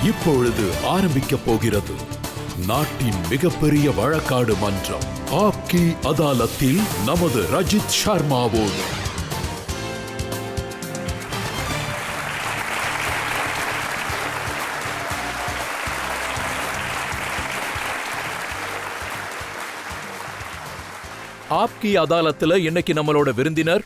இப்பொழுது ஆரம்பிக்கப் போகிறது நாட்டின் மிகப்பெரிய வழக்காடு மன்றம். ஆப்கி அதாலத்தில் நமது ரஜித் சர்மாவோடு. ஆப்கி அதாலத்துல இன்னைக்கு நம்மளோட விருந்தினர்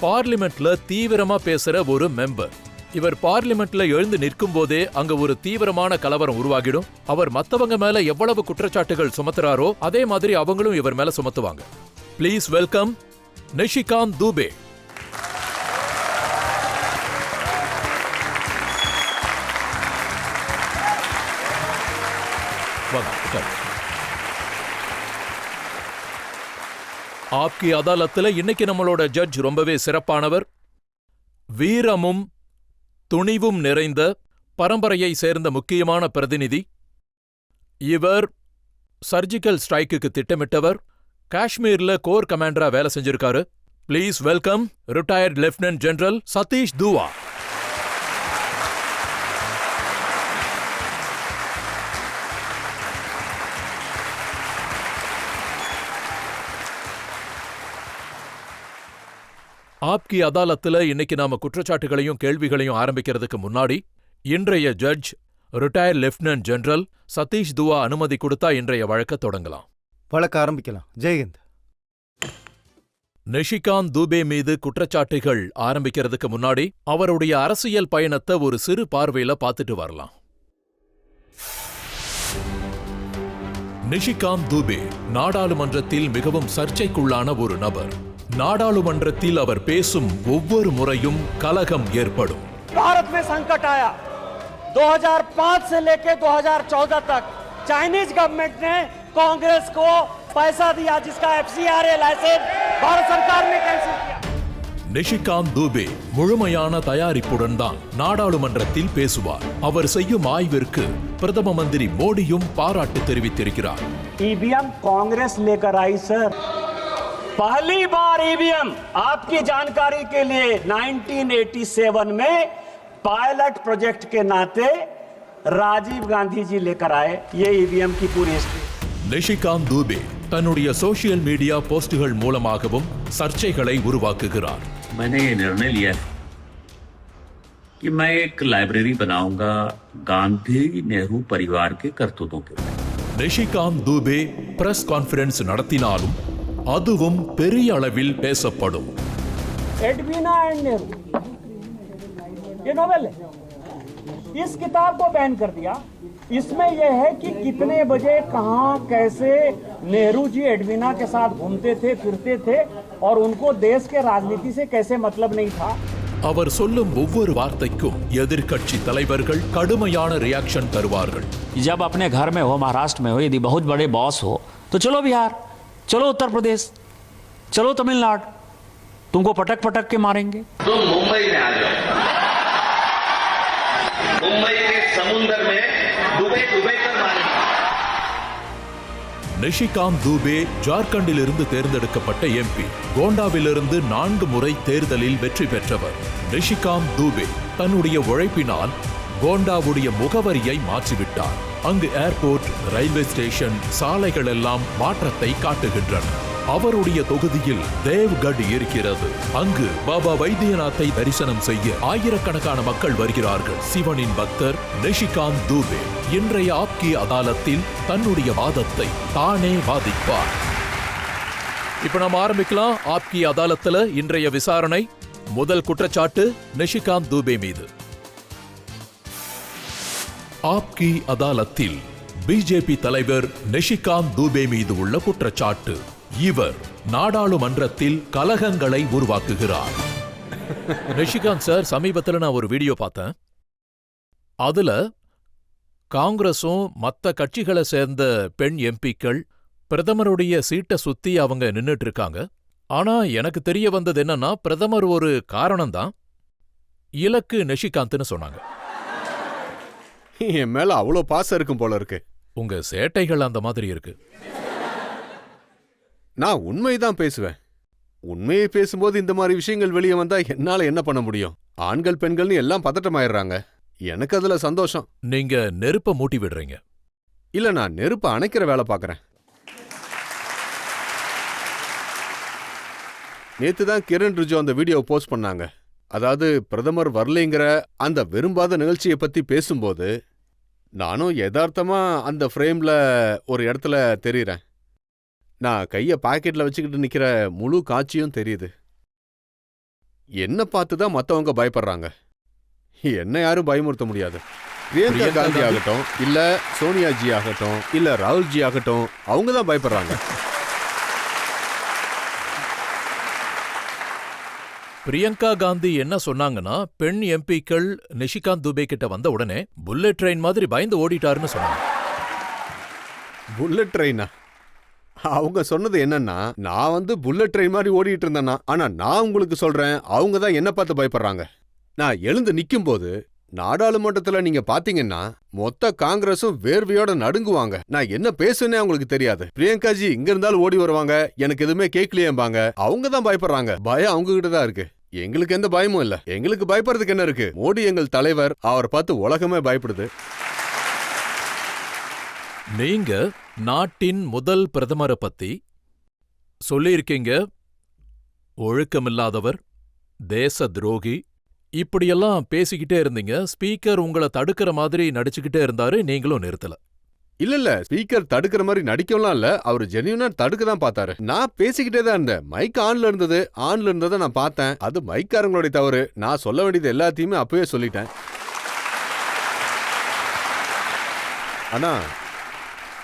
பார்லிமெண்ட்ல தீவிரமா பேசுற ஒரு மெம்பர். இவர் பார்லிமெண்ட்ல எழுந்து நிற்கும் போதே அங்க ஒரு தீவிரமான கலவரம் உருவாகிடும். அவர் மத்தவங்க மேல எவ்வளவு குற்றச்சாட்டுகள் சுமத்துறாரோ அதே மாதிரி அவங்களும் இவர் மேல சுமத்துவாங்க. Please welcome Nishikant Dubey. ஆப்கி அதாலத்துல இன்னைக்கு நம்மளோட ஜட்ஜ் ரொம்பவே சிறப்பானவர். வீரமும் துணிவும் நிறைந்த பரம்பரையை சேர்ந்த முக்கியமான பிரதிநிதி. இவர் சர்ஜிக்கல் ஸ்ட்ரைக்குக்கு திட்டமிட்டவர். காஷ்மீர்ல கோர் கமாண்டரா வேலை செஞ்சிருக்காரு. Please welcome retired lieutenant general Satish Dua. ஆப்கி அதாலத்துல இன்னைக்கு நாம குற்றச்சாட்டுகளையும் கேள்விகளையும் ஆரம்பிக்கிறதுக்கு முன்னாடி இன்றைய judge retired lieutenant general Satish Dua அனுமதி கொடுத்தா இன்றைய வழக்க தொடங்கலாம். வழக்க ஆரம்பிக்கலாம். ஜெயஹிந்த். நிஷிகாந்த் துபே மீது குற்றச்சாட்டுகள் ஆரம்பிக்கிறதுக்கு முன்னாடி அவருடைய அரசியல் பயணத்தை ஒரு சிறு பார்வையில பார்த்துட்டு வரலாம். நிஷிகாந்த் துபே நாடாளுமன்றத்தில் மிகவும் சர்ச்சைக்குள்ளான ஒரு நபர். நாடாளுமன்றத்தில் அவர் பேசும் ஒவ்வொரு முறையும் கலகம் ஏற்படும். भारत में संकट आया 2005 से लेकर 2014 तक चाइनीज गवर्नमेंट ने कांग्रेस को पैसा दिया जिसका एफसीआरए लाइसेंस भारत सरकार ने कैंसिल किया. நிஷிகாந்த் துபே முழுமையான தயாரிப்புடன் தான் நாடாளுமன்றத்தில் பேசுவார். அவர் செய்யும் ஆய்விற்கு பிரதம மந்திரி மோடியும் பாராட்டு தெரிவித்திருக்கிறார். ईवीएम कांग्रेस लेकर आई सर. पहली बार ईवीएम आपकी जानकारी के लिए 1987 में पायलट प्रोजेक्ट के नाते राजीव गांधी जी लेकर आए. ये ईवीएम की पूरी हिस्ट्री. நிஷிகாந்த் துபே தன்னுடைய சோஷியல் மீடியா போஸ்டுகள் மூலமாகவும் சர்ச்சைகளை உருவாக்குகிறார். मैंने ये निर्णय लिया है कि मैं एक लाइब्रेरी बनाऊंगा गांधी नेहरू परिवार के करतूतों के. நிஷிகாந்த் துபே பிரஸ் கான்ஃபரன்ஸ் நடத்தினாலும் அதுவும் பெரிய அளவில் பேசப்படும். एडवीना एंड नेहरू ये नोवेल है. इस किताब को बैन कर दिया. इसमें यह है कि कितने बजे कहां कैसे नेहरू जी एडवीना के साथ घूमते थे फिरते थे और उनको देश के राजनीति से कैसे मतलब नहीं था. அவர் சொல்லும் ஒவ்வொரு வார்த்தைக்கும் எதிர்க்கட்சி தலைவர்கள் கடுமையான ரியாக்ஷன் தருவார்கள். जब अपने घर में हो, महाराष्ट्र में हो, यदि बहुत बड़े बॉस हो तो चलो बिहार, चलो उत्तर प्रदेश, चलो तमिलनाडु, तुमको पटक पटक के मारेंगे. तुम मुंबई में आ जाओ. मुंबई के समुद्र में डूबे डूबे कर मारेंगे. நிஷிகாந்த் துபே ஜார்க்கண்டிலிருந்து தேர்ந்தெடுக்கப்பட்ட எம்பி. கோண்டாவிலிருந்து 4 முறை தேர்தலில் வெற்றி பெற்றவர். நிஷிகாந்த் துபே தன்னுடைய உழைப்பினால் கோண்டாவுடைய முகவரியை மாற்றிவிட்டார். அங்கு ஏர்போர்ட், ரயில்வே ஸ்டேஷன், சாலைகள் எல்லாம் மாற்றத்தை காட்டுகின்றன. அவருடைய தொகுதியில் தேவ்கட் இருக்கிறது. அங்கு பாபா வைத்தியநாத்தை தரிசனம் செய்ய ஆயிரக்கணக்கான மக்கள் வருகிறார்கள். சிவனின் பக்தர் நிஷிகாந்த் துபே இன்றைய ஆப்கி அதாலத்தில் தன்னுடைய வாதத்தை தானே வாதிப்பார். இப்ப நாம் ஆரம்பிக்கலாம். ஆப்கி அதாலத்துல இன்றைய விசாரணை. முதல் குற்றச்சாட்டு நிஷிகாந்த் துபே மீது. ஆப்கி அதாலத்தில் பிஜேபி தலைவர் நிஷிகாந்த் துபே மீது உள்ள குற்றச்சாட்டு. இவர் நாடாளுமன்றத்தில் கலகங்களை உருவாக்குகிறார். நிஷிகாந்த் சார், சமீபத்தில் நான் ஒரு வீடியோ பார்த்தேன். அதுல காங்கிரஸும் மத்த கட்சிகளை சேர்ந்த பெண் எம்பிக்கள் பிரதமருடைய சீட்டை சுத்தி அவங்க நின்னுட்டு இருக்காங்க. ஆனா எனக்கு தெரிய வந்தது என்னன்னா, பிரதமர் ஒரு காரணம்தான், இலக்கு நிஷிகாந்த்னு சொன்னாங்க. என் மேல அவ்வளோ பாசம் இருக்கும் போல இருக்கு. உங்க சேட்டைகள் அந்த மாதிரி இருக்கு. நான் உண்மைதான் பேசுவேன். உண்மையை பேசும்போது இந்த மாதிரி விஷயங்கள் வெளியே வந்தா என்னால என்ன பண்ண முடியும்? ஆண்கள் பெண்கள்னு எல்லாம் பதட்டமாயிடுறாங்க. எனக்கு அதுல சந்தோஷம். நீங்க நெருப்ப மூட்டி விடுறீங்க. இல்ல, நான் நெருப்ப அணைக்கிற வேலை பார்க்கறேன். நேத்து தான் கிரண் ரிஜிஜு அந்த வீடியோவை போஸ்ட் பண்ணாங்க. அதாவது பிரதமர் வரலைங்கிற அந்த விரும்பாத நிகழ்ச்சியை பத்தி பேசும்போது நானும் யதார்த்தமா அந்த ஃப்ரேம்ல ஒரு இடத்துல தெரியுறேன். நான் கைய பாக்கெட்ல வச்சுக்கிட்டு நிக்கிற முழு காட்சியும் தெரியுது. என்ன பார்த்து தான் மத்தவங்க பயப்படுறாங்க. என்ன யாரும் பயமுறுத்த முடியாது. பிரியங்கா காந்தி ஆகட்டும், இல்ல சோனியாஜி ஆகட்டும், இல்ல ராகுல்ஜி ஆகட்டும், அவங்க தான் பயப்படுறாங்க. பிரியங்கா காந்தி என்ன சொன்னாங்கன்னா, பெண் எம்பிக்கள் நிஷிகாந்த் துபே கிட்ட வந்த உடனே புல்லட் ட்ரெயின் மாதிரி பயந்து ஓடிட்டாருன்னு சொன்னாங்க. புல்லட் ட்ரெயினா? அவங்க சொன்னது என்னன்னா, நான் புல்லட் ட்ரெயின் மாதிரி ஓடிட்டு இருந்தேன்னா, ஆனா நான் உங்களுக்கு சொல்றேன், அவங்க தான் என்ன பார்த்து பயப்படுறாங்க. நான் எழுந்து நிக்கும் போது நாடாளுமன்றத்துல நீங்க பாத்தீங்கன்னா மொத்த காங்கிரஸும் வேர்வையோட நடுங்குவாங்க. நான் என்ன பேசுனே அவங்களுக்கு தெரியாது. பிரியங்காஜி இங்க இருந்தாலும் ஓடி வருவாங்க, எனக்கு எதுவுமே கேட்கலையேம்பாங்க. அவங்க தான் பயப்படுறாங்க. பயம் அவங்க கிட்ட தான் இருக்கு. எங்களுக்கு எந்த பயமும் இல்ல. எங்களுக்கு பயப்படுறதுக்கு என்ன இருக்கு? மோடி எங்கள் தலைவர், அவரை பார்த்து உலகமே பயப்படுது. நீங்க நாட்டின் முதல் பிரதமரை பத்தி சொல்லியிருக்கீங்க, ஒழுக்கமில்லாதவர், தேச துரோகி, இப்படியெல்லாம் பேசிக்கிட்டே இருந்தீங்க. ஸ்பீக்கர் உங்களை தடுக்கிற மாதிரி நடிச்சுக்கிட்டே இருந்தாரு, நீங்களும் நிறுத்தல. இல்ல, ஸ்பீக்கர் தடுக்கிற மாதிரி நடிக்கலாம் இல்ல. அவர் ஜெனியூனா தடுக்க தான் பார்த்தாரு. நான் பேசிக்கிட்டே தான் இருந்தேன். மைக் ஆன்ல இருந்ததை நான் பார்த்தேன். அது மைக்காரங்களுடைய தவறு. நான் சொல்ல வேண்டியது எல்லாத்தையுமே அப்பவே சொல்லிட்டேன். ஆனா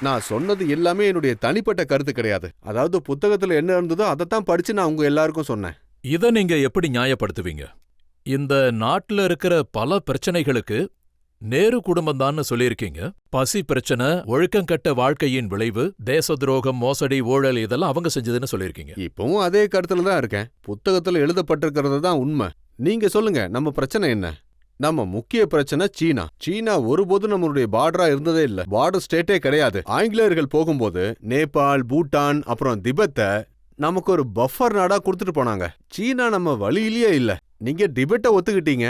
நான் சொன்னது எல்லாமே என்னுடைய தனிப்பட்ட கருத்து கிடையாது. அதாவது புத்தகத்துல என்ன இருந்ததோ அதைத்தான் படிச்சு நான் உங்க எல்லாருக்கும் சொன்னேன். இத நீங்க எப்படி நியாயப்படுத்துவீங்க? இந்த நாட்டுல இருக்கிற பல பிரச்சனைகளுக்கு நேரு குடும்பம் தான் சொல்லியிருக்கீங்க. பசி பிரச்சனை, ஒழுக்கங்கட்ட வாழ்க்கையின் விளைவு, தேச துரோகம், மோசடி, ஊழல், இதெல்லாம் அவங்க செஞ்சதுன்னு சொல்லியிருக்கீங்க. இப்பவும் அதே கருத்துல தான் இருக்கேன். புத்தகத்துல எழுதப்பட்டிருக்கிறது தான் உண்மை. நீங்க சொல்லுங்க, நம்ம பிரச்சனை என்ன? நம்ம முக்கிய பிரச்சனை சீனா. சீனா ஒருபோதும் நம்மளுடைய பார்டரா இருந்ததே இல்ல. பார்டர் ஸ்டேட்டே கிடையாது. ஆங்கிலேயர்கள் போகும்போது நேபாள், பூட்டான், அப்புறம் திபெத்தை நமக்கு ஒரு பஃபர் நாடா கொடுத்துட்டு போனாங்க. சீனா நம்ம வழியிலேயே இல்ல. நீங்க டிபெட்டை ஒத்துக்கிட்டீங்க.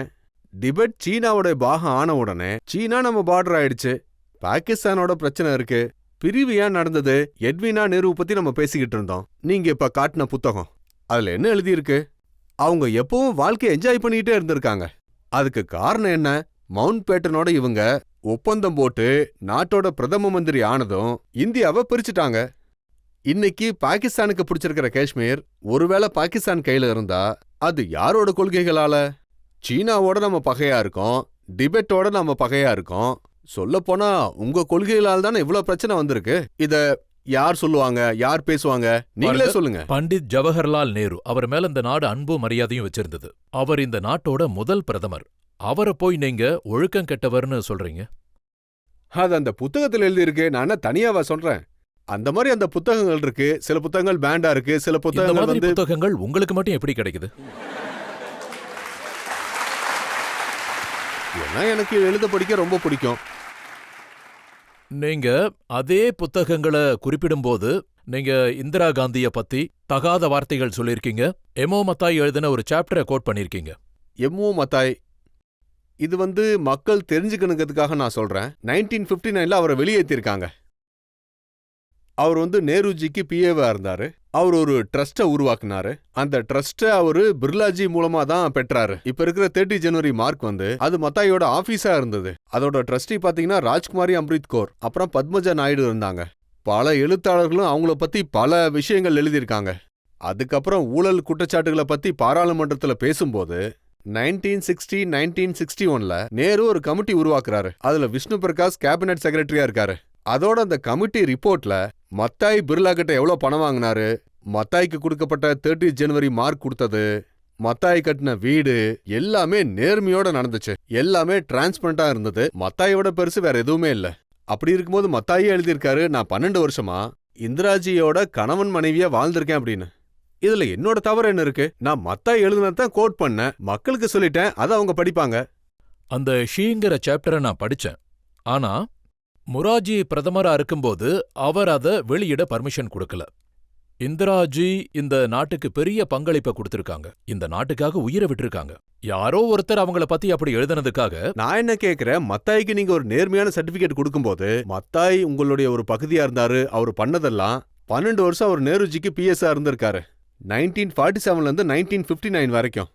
டிபெட் சீனாவோட பாகம் ஆன உடனே சீனா நம்ம பார்டர் ஆயிடுச்சு. பாகிஸ்தானோட பிரச்சனை இருக்கு. பிரிவு ஏன் நடந்தது? எட்வினா நேரு பத்தி நம்ம பேசிக்கிட்டு இருந்தோம். நீங்க இப்ப காட்டின புத்தகம், அதுல என்ன எழுதியிருக்கு? அவங்க எப்பவும் வாழ்க்கையை என்ஜாய் பண்ணிக்கிட்டே இருந்திருக்காங்க. அதுக்கு காரணம் என்ன? மவுண்ட் பேட்டனோட இவங்க ஒப்பந்தம் போட்டு நாட்டோட பிரதம மந்திரி ஆனதும் இந்தியாவை பிரிச்சுட்டாங்க. இன்னைக்கு பாகிஸ்தானுக்கு பிடிச்சிருக்கிற காஷ்மீர் ஒருவேளை பாகிஸ்தான் கையில இருந்தா அது யாரோட கொள்கைகளால? சீனாவோட நம்ம பகையா இருக்கோம், டிபெட்டோட நம்ம பகையா இருக்கோம். சொல்ல போனா உங்க கொள்கைகளால் தானே இவ்வளவு பிரச்சனை வந்திருக்கு. இத யார் சொல்லுவாங்க, யார் பேசுவாங்க? நீங்களே சொல்லுங்க. பண்டிட் ஜவஹர்லால் நேரு, அவர் மேல இந்த நாடு அன்பும் மரியாதையும் வச்சிருந்தது. அவர் இந்த நாட்டோட முதல் பிரதமர். அவரை போய் நீங்க ஒழுக்கம் கெட்டவர்னு சொல்றீங்க. அது அந்த புத்தகத்துல எழுதி இருக்கு. நான் தனியாவா சொல்றேன்? அந்த மாதிரி அந்த புத்தகங்கள் இருக்கு. சில புத்தகங்கள் பேண்டா இருக்கு, சில புத்தகங்கள் புத்தகங்கள் உங்களுக்கு மட்டும் எப்படி கிடைக்குது? ஏன்னா எனக்கு எழுத படிக்க ரொம்ப பிடிக்கும். நீங்க அதே புத்தகங்களை குறிப்பிடும்போது நீங்க இந்திரா காந்திய பத்தி தகாத வார்த்தைகள் சொல்லியிருக்கீங்க. எமோ மத்தாய் எழுதின ஒரு சாப்டரை கோட் பண்ணிருக்கீங்க. எம்ஓ மத்தாய், இது மக்கள் தெரிஞ்சுக்கணுங்கிறதுக்காக நான் சொல்றேன். 1959ல அவரை வெளியேற்றிருக்காங்க. அவர் நேருஜிக்கு பிஏவா இருந்தாரு. அவர் ஒரு ட்ரஸ்ட உருவாக்குனாரு. அந்த ட்ரஸ்ட அவரு பிர்லாஜி மூலமா தான் பெற்றாரு. இப்ப இருக்கிற 30 ஜனவரி மார்க் அது மத்தாயோட ஆபீஸா இருந்தது. அதோட ட்ரஸ்டி பாத்தீங்கன்னா ராஜ்குமாரி அம்ரித் கௌர், அப்புறம் பத்மஜா நாயுடு இருந்தாங்க. பல எழுத்தாளர்களும் அவங்கள பத்தி பல விஷயங்கள் எழுதியிருக்காங்க. அதுக்கப்புறம் ஊழல் குற்றச்சாட்டுகளை பத்தி பாராளுமன்றத்துல பேசும்போது 1961ல நேரு ஒரு கமிட்டி உருவாக்குறாரு. அதுல விஷ்ணு பிரகாஷ் கேபினட் செக்ரட்டரியா இருக்காரு. அதோட அந்த கமிட்டி ரிப்போர்ட்ல மத்தாய் பிர்லா கிட்ட எவ்வளவு பணம் வாங்கினாரு, மத்தாய்க்கு கொடுக்கப்பட்ட 30 ஜனவரி மார்க் கொடுத்தது, மத்தாய் கட்டின வீடு எல்லாமே நேர்மையோட நடந்துச்சு. எல்லாமே டிரான்ஸ்பரண்டா இருந்தது. மத்தாயோட பெருசு வேற எதுவுமே இல்ல. அப்படி இருக்கும்போது மத்தாயே எழுதியிருக்காரு, நான் 12 வருஷமா இந்திராஜியோட கணவன் மனைவியா வாழ்ந்திருக்கேன் அப்படின்னு. இதுல என்னோட தவறு என்ன இருக்கு? நான் மத்தாய் எழுதுனதான் கோட் பண்ணேன், மக்களுக்கு சொல்லிட்டேன், அதை அவங்க படிப்பாங்க. அந்த ஷீங்கிற சாப்டரை நான் படிச்சேன். ஆனா முராஜி பிரதமரா இருக்கும்போது அவர் அதை வெளியிட பர்மிஷன் கொடுக்கல. இந்திராஜி இந்த நாட்டுக்கு பெரிய பங்களிப்பை கொடுத்திருக்காங்க. இந்த நாட்டுக்காக உயிரை விட்டிருக்காங்க. யாரோ ஒருத்தர் அவங்கள பத்தி அப்படி எழுதுனதுக்காக நான் என்ன கேக்குறேன், மத்தாய்க்கு நீங்க ஒரு நேர்மையான சர்டிபிகேட் கொடுக்கும்போது, மத்தாய் உங்களுடைய ஒரு பகுதியா இருந்தாரு, அவர் பண்ணதெல்லாம் 12 வருஷம் அவர் நேருஜிக்கு பிஎஸ்ஆ இருந்திருக்காரு. 1947ல இருந்து 1959 வரைக்கும்.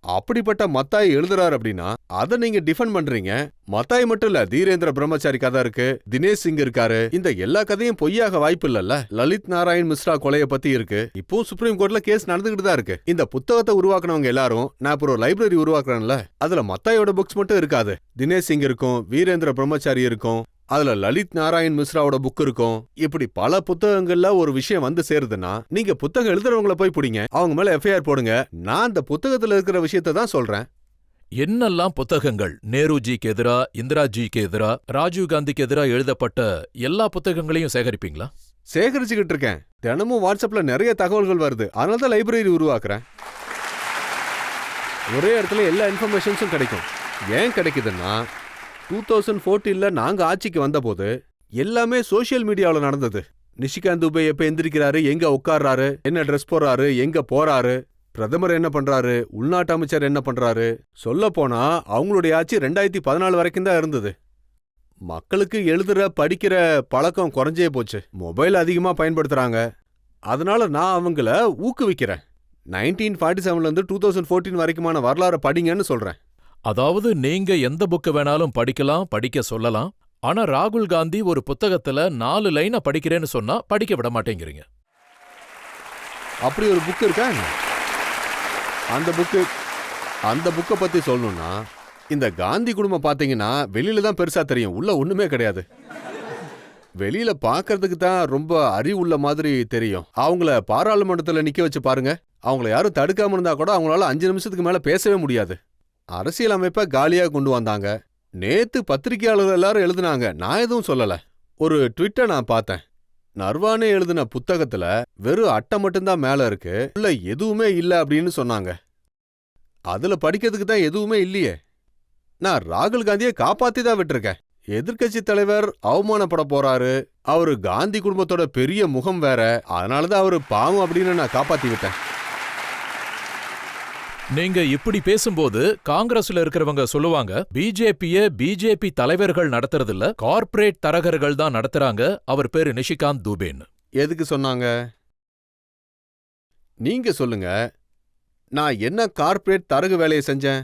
அப்படிப்பட்ட மத்தாய் எழுதுறாரு அப்படின்னா அதை நீங்க டிஃபெண்ட் பண்றீங்க. மத்தாய் மட்டும் இல்ல, தீரேந்திர பிரம்மச்சாரி கதை இருக்கு, தினேஷ் சிங் இருக்காரு. இந்த எல்லா கதையும் பொய்யாக வாய்ப்பு இல்லல்ல. லலித் நாராயண் மிஸ்ரா கொலைய பத்தி இருக்கு. இப்போ சுப்ரீம் கோர்ட்ல கேஸ் நடந்துகிட்டு தான் இருக்கு. இந்த புத்தகத்தை உருவாக்குனவங்க எல்லாரும், நான் இப்போ ஒரு லைப்ரரி உருவாக்குறேன்ல, அதுல மத்தாயோட புக்ஸ் மட்டும் இருக்காது. தினேஷ் சிங் இருக்கும், வீரேந்திர பிரம்மச்சாரி இருக்கும், அதுல லலித் நாராயண் மிஸ்ராவோட புக் இருக்கும். இப்படி பல புத்தகங்கள்ல ஒரு விஷயம் வந்து சேருதுன்னா, நீங்க புத்தகம் எழுதுறவங்கள போய் பிடிங்க, அவங்க மேல எஃப்ஐஆர் போடுங்க. நான் அந்த புத்தகத்துல இருக்கிற விஷயத்தை தான் சொல்றேன். என்னெல்லாம் புத்தகங்கள் நேருஜிக்கு எதிரா, இந்திராஜிக்கு எதிரா, ராஜீவ் காந்திக்கு எதிரா எழுதப்பட்ட எல்லா புத்தகங்களையும் சேகரிப்பீங்களா? சேகரிச்சுக்கிட்டு இருக்கேன். தினமும் வாட்ஸ்அப்ல நிறைய தகவல்கள் வருது. அதனால தான் லைப்ரரி உருவாக்குறேன். ஒரே இடத்துல எல்லா இன்ஃபர்மேஷன்ஸும் கிடைக்கும். ஏன் கிடைக்குதுன்னா, 2014ல நாங்க ஆட்சிக்கு வந்தபோது எல்லாமே சோசியல் மீடியாவில் நடந்தது. நிஷிகாந்த் துபே எப்ப எந்திரிக்கிறாரு, எங்க உட்கார்றாரு, என்ன ட்ரெஸ் போடுறாரு, எங்க போறாரு, பிரதமர் என்ன பண்றாரு, உள்நாட்டு அமைச்சர் என்ன பண்றாரு. சொல்ல போனா அவங்களுடைய ஆட்சி 2014 வரைக்கும் தான் இருந்தது. மக்களுக்கு எழுதுற படிக்கிற பழக்கம் குறைஞ்சே போச்சு. மொபைல் அதிகமா பயன்படுத்துறாங்க. அதனால நான் அவங்கள ஊக்குவிக்கிறேன். 1947ல இருந்து 2014 வரைக்குமான வரலாறு படிங்கன்னு சொல்றேன். அதாவது நீங்க எந்த புக்க வேணாலும் படிக்கலாம், படிக்க சொல்லலாம். ஆனா ராகுல் காந்தி ஒரு புத்தகத்துல 4 லைனை படிக்கிறேன்னு சொன்னா படிக்க விட மாட்டேங்கிறீங்க. அப்படி ஒரு புக் இருக்கா? அந்த புக்கை பத்தி சொல்லணும்னா, இந்த காந்தி குடும்பம் பாத்தீங்கன்னா வெளியில தான் பெருசா தெரியும், உள்ள ஒண்ணுமே கிடையாது. வெளியில பாக்குறதுக்கு தான் ரொம்ப அறிவுள்ள மாதிரி தெரியும். அவங்கள பாராளுமன்றத்துல நிக்க வச்சு பாருங்க, அவங்கள யாரும் தடுக்காம இருந்தா கூட அவங்களால 5 நிமிஷத்துக்கு மேல பேசவே முடியாது. அரசியல் அமைப்பை காலியா கொண்டு வந்தாங்க. நேத்து பத்திரிகையாளர்கள் எல்லாரும் எழுதுனாங்க, நான் எதுவும் சொல்லல. ஒரு ட்விட்டை நான் பார்த்தேன். நர்வானே எழுதின புத்தகத்துல வெறும் அட்டை மட்டும்தான் மேல இருக்கு, உள்ள எதுவுமே இல்ல அப்படின்னு சொன்னாங்க. அதுல படிக்கிறதுக்கு தான் எதுவுமே இல்லையே. நான் ராகுல் காந்தியை காப்பாத்தி தான் விட்டுருக்கேன். எதிர்க்கட்சி தலைவர் அவமானப்பட போறாரு, அவரு காந்தி குடும்பத்தோட பெரிய முகம் வேற, அதனாலதான் அவரு பாவம் அப்படின்னு நான் காப்பாத்தி விட்டேன். நீங்க இப்படி பேசும்போது காங்கிரஸ்ல இருக்கிறவங்க சொல்லுவாங்க, பிஜேபி தலைவர்கள் நடத்துறதில்ல, கார்ப்பரேட் தரகர்கள் தான் நடத்துறாங்க, அவர் பேரு நிஷிகாந்த் துபேன்னு. எதுக்கு சொன்னாங்க? நீங்க சொல்லுங்க. நான் என்ன கார்ப்பரேட் தரகு வேலையை செஞ்சேன்?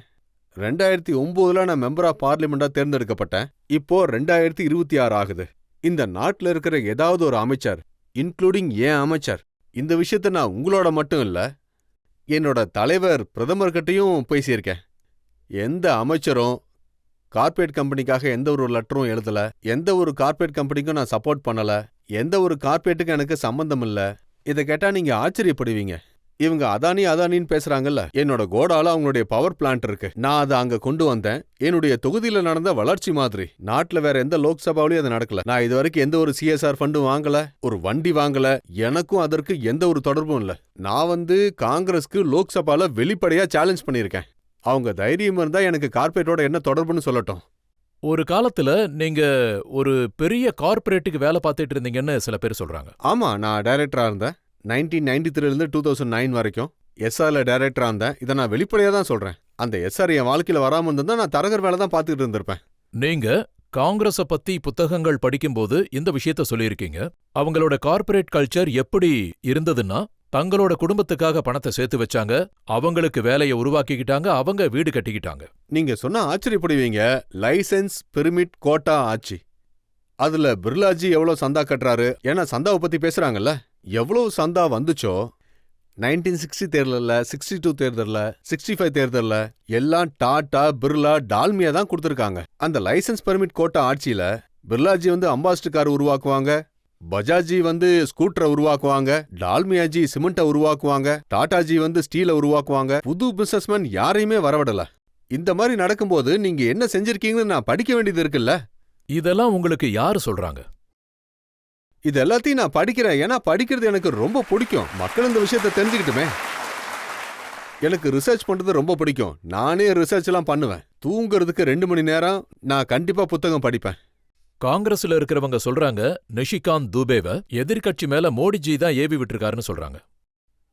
2009ல நான் மெம்பர் ஆஃப் பார்லிமெண்டா தேர்ந்தெடுக்கப்பட்டேன். இப்போ 2026 ஆகுது. இந்த நாட்டில் இருக்கிற ஏதாவது ஒரு அமைச்சர், இன்க்ளூடிங் ஏன் அமைச்சர், இந்த விஷயத்த நான் உங்களோட மட்டும் இல்ல, என்னோட தலைவர் பிரதமர்கிட்டையும் பேசியிருக்கேன். எந்த அமைச்சரும் கார்ப்பரேட் கம்பெனிக்காக எந்த ஒரு லெட்டரும் எழுதல, எந்த ஒரு கார்ப்பரேட் கம்பெனிக்கும் நான் சப்போர்ட் பண்ணல, எந்த ஒரு கார்ப்பரேட்டுக்கும் எனக்கு சம்பந்தம் இல்ல. இதை கேட்டா நீங்க ஆச்சரியப்படுவீங்க. இவங்க அதானின்னு பேசுறாங்கல்ல, என்னோட கோடால அவங்களுடைய பவர் பிளான்ட் இருக்கு. நான் அதை அங்க கொண்டு வந்தேன். என்னுடைய தொகுதியில நடந்த வளர்ச்சி மாதிரி. நாட்டுல வேற எந்த லோக்சபாவிலையும் அது நடக்கல. நான் இது வரைக்கும் எந்த ஒரு சிஎஸ்ஆர் ஃபண்டும் வாங்கல, ஒரு வண்டி வாங்கல, எனக்கும் அதற்கு எந்த ஒரு தொடர்பும் இல்ல. நான் காங்கிரஸ்க்கு லோக்சபால வெளிப்படையா சேலஞ்ச் பண்ணியிருக்கேன். அவங்க தைரியம் இருந்தா எனக்கு கார்ப்பரேட்டோட என்ன தொடர்புன்னு சொல்லட்டும். ஒரு காலத்துல நீங்க ஒரு பெரிய கார்ப்பரேட்டுக்கு வேலை பார்த்துட்டு இருந்தீங்கன்னு சில பேர் சொல்றாங்க. ஆமா, நான் டைரக்டரா இருந்தேன். 1993ல 2009 வரைக்கும் எஸ்ஆர்ல டைரக்டரா இருந்தேன். இதை நான் வெளிப்படையா தான் சொல்றேன். அந்த எஸ்ஆர் என் வாழ்க்கையில வராம இருந்தா நான் தரகர் வேலை தான் பார்த்துட்டு இருந்திருப்பேன். நீங்க காங்கிரஸ பத்தி புத்தகங்கள் படிக்கும்போது இந்த விஷயத்த சொல்லியிருக்கீங்க. அவங்களோட கார்ப்பரேட் கல்ச்சர் எப்படி இருந்ததுன்னா, தங்களோட குடும்பத்துக்காக பணத்தை சேர்த்து வச்சாங்க, அவங்களுக்கு வேலையை உருவாக்கிக்கிட்டாங்க, அவங்க வீடு கட்டிக்கிட்டாங்க. நீங்க சொன்னா ஆச்சரியப்படுவீங்க. லைசென்ஸ் பெர்மிட் கோட்டா ஆட்சி. அதுல பிர்லாஜி எவ்வளவு சந்தா கட்டுறாரு, ஏன்னா சந்தாவை பத்தி பேசுறாங்கல்ல. எவ்வளவு சந்தா வந்துச்சோ 1960 தேர்தல்ல, 62 தேர்தல்ல, 65 தேர்தல்ல எல்லாம் டாடா, பிர்லா, டால்மியா தான் கொடுத்திருக்காங்க. அந்த லைசென்ஸ் பெர்மிட் கோட்டா ஆட்சியில பிர்லாஜி அம்பாஸ்டர் கார் உருவாக்குவாங்க, பஜாஜி ஸ்கூட்டரை உருவாக்குவாங்க, டால்மியாஜி சிமெண்ட்டை உருவாக்குவாங்க, டாடாஜி ஸ்டீலை உருவாக்குவாங்க. புது பிசினஸ்மேன் யாரையுமே வரவிடல. இந்த மாதிரி நடக்கும்போது நீங்க என்ன செஞ்சிருக்கீங்கன்னு நான் படிக்க வேண்டியது இருக்குல்ல. இதெல்லாம் உங்களுக்கு யாரு சொல்றாங்க? இது எல்லாத்தையும் நான் படிக்கிறேன். ஏன்னா படிக்கிறது எனக்கு ரொம்ப பிடிக்கும். மக்கள் இந்த விஷயத்தை தெரிஞ்சுக்கிட்டுமே. எனக்கு ரிசர்ச் பண்றது ரொம்ப பிடிக்கும். நானே ரிசர்ச் எல்லாம் பண்ணுவேன். தூங்குறதுக்கு 2 மணி நேரம் நான் கண்டிப்பா புத்தகம் படிப்பேன். காங்கிரஸ்ல இருக்கிறவங்க சொல்றாங்க நிஷிகாந்த் தூபேவை எதிர்க்கட்சி மேல மோடிஜி தான் ஏவி விட்டுருக்காருன்னு சொல்றாங்க.